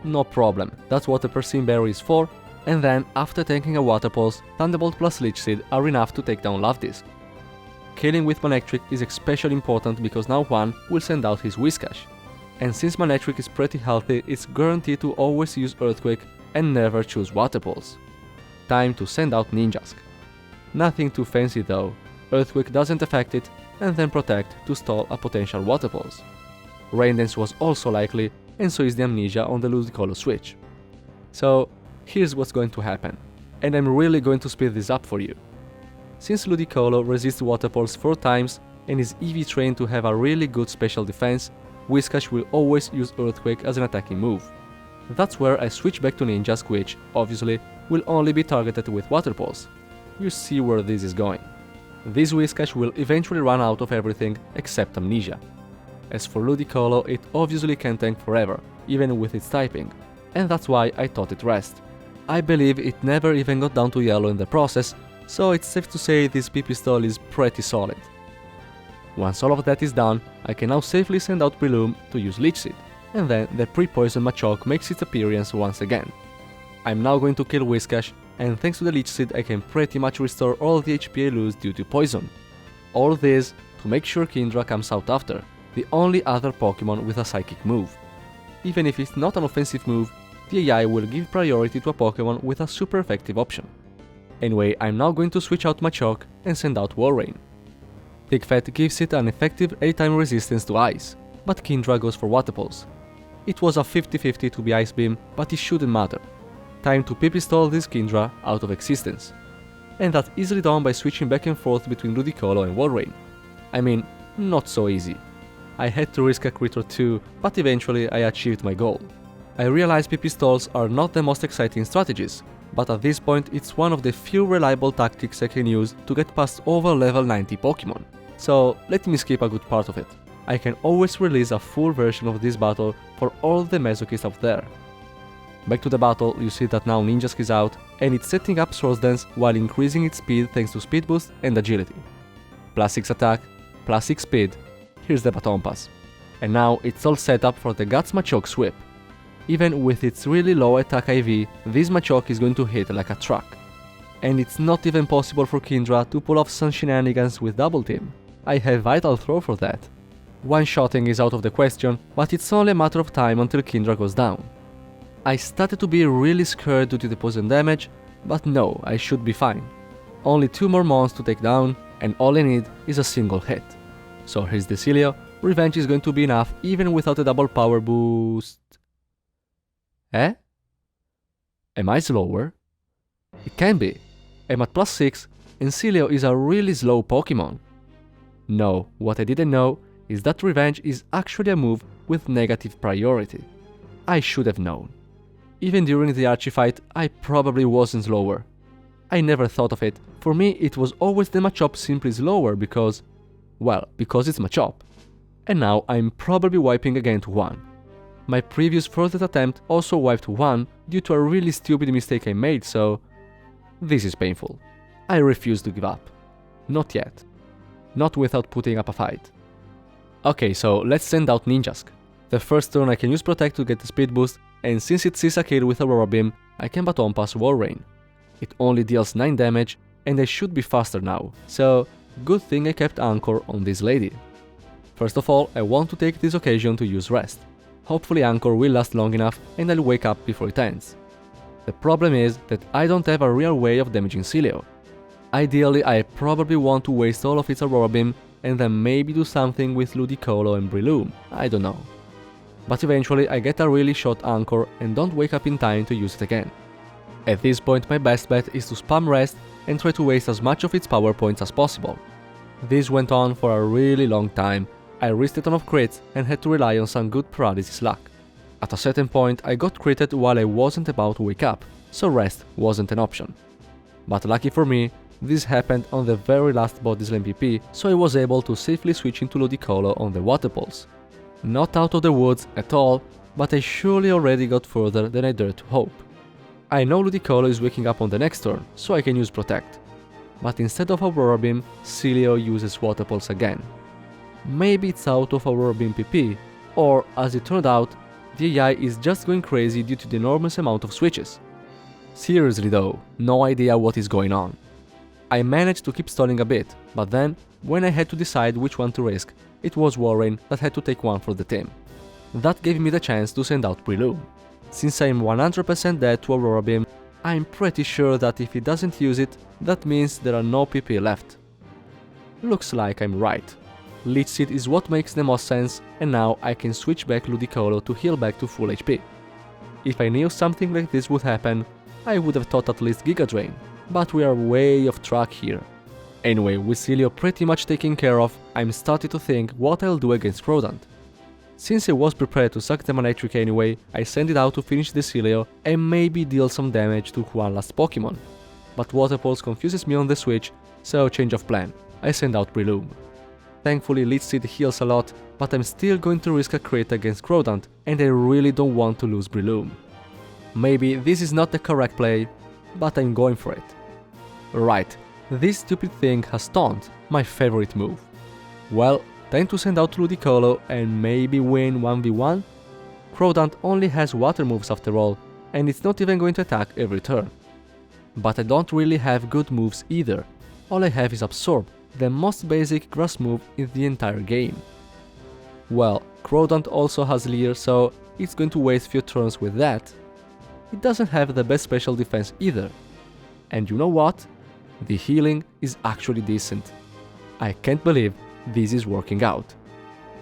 No problem, that's what the Persimmon Berry is for, and then after tanking a Water Pulse, Thunderbolt plus Leech Seed are enough to take down Love Disc. Killing with Manectric is especially important because now Juan will send out his Whiscash, and since Manectric is pretty healthy, it's guaranteed to always use Earthquake and never choose Water Pulse. Time to send out Ninjask. Nothing too fancy though, Earthquake doesn't affect it, and then Protect to stall a potential Water Pulse. Rain Dance was also likely, and so is the Amnesia on the Ludicolo switch. So here's what's going to happen, and I'm really going to speed this up for you. Since Ludicolo resists Water Pulse 4 times and is EV trained to have a really good special defense, Whiscash will always use Earthquake as an attacking move. That's where I switch back to Ninjask, which, obviously, will only be targeted with Water Pulse. You see where this is going. This Whiscash will eventually run out of everything except Amnesia. As for Ludicolo, it obviously can tank forever, even with its typing, and that's why I taught it rest. I believe it never even got down to yellow in the process, so it's safe to say this Pipistol is pretty solid. Once all of that is done, I can now safely send out Breloom to use Leech Seed, and then the pre-poison Machoke makes its appearance once again. I'm now going to kill Whiscash, and thanks to the Leech Seed I can pretty much restore all the HP I lose due to poison. All this to make sure Kingdra comes out after, the only other Pokémon with a Psychic move. Even if it's not an offensive move, the AI will give priority to a Pokémon with a super effective option. Anyway, I'm now going to switch out Machoke and send out Walrein. Big Fat gives it an effective 8-time resistance to Ice, but Kingdra goes for Water Pulse. It was a 50-50 to be Ice Beam, but it shouldn't matter. Time to Pipistol this Kingdra out of existence. And that's easily done by switching back and forth between Ludicolo and Walrein. I mean, not so easy. I had to risk a crit or two, but eventually I achieved my goal. I realize Pipistols are not the most exciting strategies, but at this point it's one of the few reliable tactics I can use to get past over level 90 Pokémon. So let me skip a good part of it. I can always release a full version of this battle for all the masochists out there. Back to the battle, you see that now Ninjask is out, and it's setting up Swords Dance while increasing its speed thanks to Speed Boost and Agility. Plus 6 attack, plus 6 speed, here's the Baton Pass. And now it's all set up for the Guts Machoke Sweep. Even with its really low attack IV, this Machoke is going to hit like a truck. and it's not even possible for Kindra to pull off some shenanigans with Double Team. I have Vital Throw for that. One-shotting is out of the question, but it's only a matter of time until Kindra goes down. I started to be really scared due to the poison damage, but no, I should be fine. Only 2 more mons to take down, and all I need is a single hit. So here's Decilio, Revenge is going to be enough even without a double power boost. Eh? Am I slower? It can be. I'm at +6, and Cilio is a really slow Pokemon. No, what I didn't know is that Revenge is actually a move with negative priority. I should have known. Even during the Archie fight, I probably wasn't slower. I never thought of it. For me, it was always the Machop simply slower because... well, because it's Machop. And now I'm probably wiping again to 1. My previous 4th attempt also wiped to 1 due to a really stupid mistake I made, so... this is painful. I refuse to give up. Not yet. Not without putting up a fight. Okay, so let's send out Ninjask. The first turn I can use Protect to get the speed boost, and since it sees a kill with Aurora Beam, I can Baton Pass War Rain. It only deals 9 damage, and I should be faster now, so good thing I kept Anchor on this lady. First of all, I want to take this occasion to use Rest. Hopefully Anchor will last long enough and I'll wake up before it ends. The problem is that I don't have a real way of damaging Cilio. Ideally, I probably want to waste all of its Aurora Beam and then maybe do something with Ludicolo and Breloom, I don't know. But eventually I get a really short Anchor and don't wake up in time to use it again. At this point my best bet is to spam Rest and try to waste as much of its power points as possible. This went on for a really long time. I risked a ton of crits and had to rely on some good paralysis luck. At a certain point I got critted while I wasn't about to wake up, so Rest wasn't an option. But lucky for me, this happened on the very last Body Slam PP, so I was able to safely switch into Ludicolo on the Water Pulse. Not out of the woods at all, but I surely already got further than I dared to hope. I know Ludicolo is waking up on the next turn, so I can use Protect. But instead of Aurora Beam, Cilio uses Water Pulse again. Maybe it's out of Aurora Beam PP, or as it turned out, the AI is just going crazy due to the enormous amount of switches. Seriously though, no idea what is going on. I managed to keep stalling a bit, but then, when I had to decide which one to risk, it was War Rain that had to take one for the team. That gave me the chance to send out Breloom. Since I'm 100% dead to Aurora Beam, I'm pretty sure that if he doesn't use it, that means there are no PP left. Looks like I'm right. Leech Seed is what makes the most sense, and now I can switch back Ludicolo to heal back to full HP. If I knew something like this would happen, I would have thought at least Giga Drain, but we are way off track here. Anyway, with Cilio pretty much taken care of, I'm starting to think what I'll do against Crodant. Since I was prepared to suck the Manectric anyway, I sent it out to finish the Cilio and maybe deal some damage to one last Pokemon. But Water Pulse confuses me on the switch, so change of plan, I send out Breloom. Thankfully Leech Seed heals a lot, but I'm still going to risk a crit against Crodant, and I really don't want to lose Breloom. Maybe this is not the correct play, but I'm going for it. Right, this stupid thing has Taunt, my favorite move. Well, time to send out Ludicolo and maybe win 1v1? Crodant only has water moves after all, and it's not even going to attack every turn. But I don't really have good moves either. All I have is Absorb, the most basic grass move in the entire game. Well, Crodant also has Leer, so it's going to waste few turns with that. It doesn't have the best special defense either. And you know what? The healing is actually decent. I can't believe this is working out.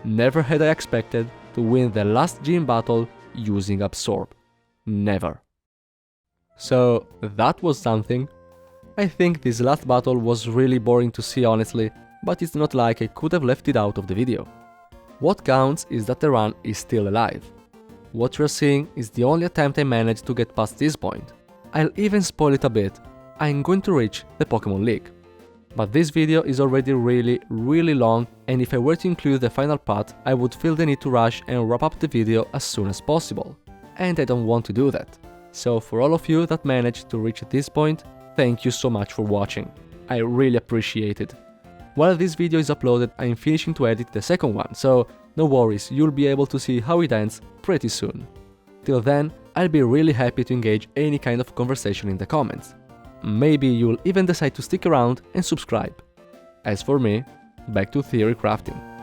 Never had I expected to win the last gym battle using Absorb. Never. So that was something. I think this last battle was really boring to see honestly, but it's not like I could have left it out of the video. What counts is that the run is still alive. What you're seeing is the only attempt I managed to get past this point. I'll even spoil it a bit. I'm going to reach the Pokémon League. But this video is already really long, and if I were to include the final part, I would feel the need to rush and wrap up the video as soon as possible. And I don't want to do that. So for all of you that managed to reach this point, thank you so much for watching. I really appreciate it. While this video is uploaded, I'm finishing to edit the second one, so no worries, you'll be able to see how it ends pretty soon. Till then, I'll be really happy to engage any kind of conversation in the comments. maybe you'll even decide to stick around and subscribe. As for me, back to theory crafting.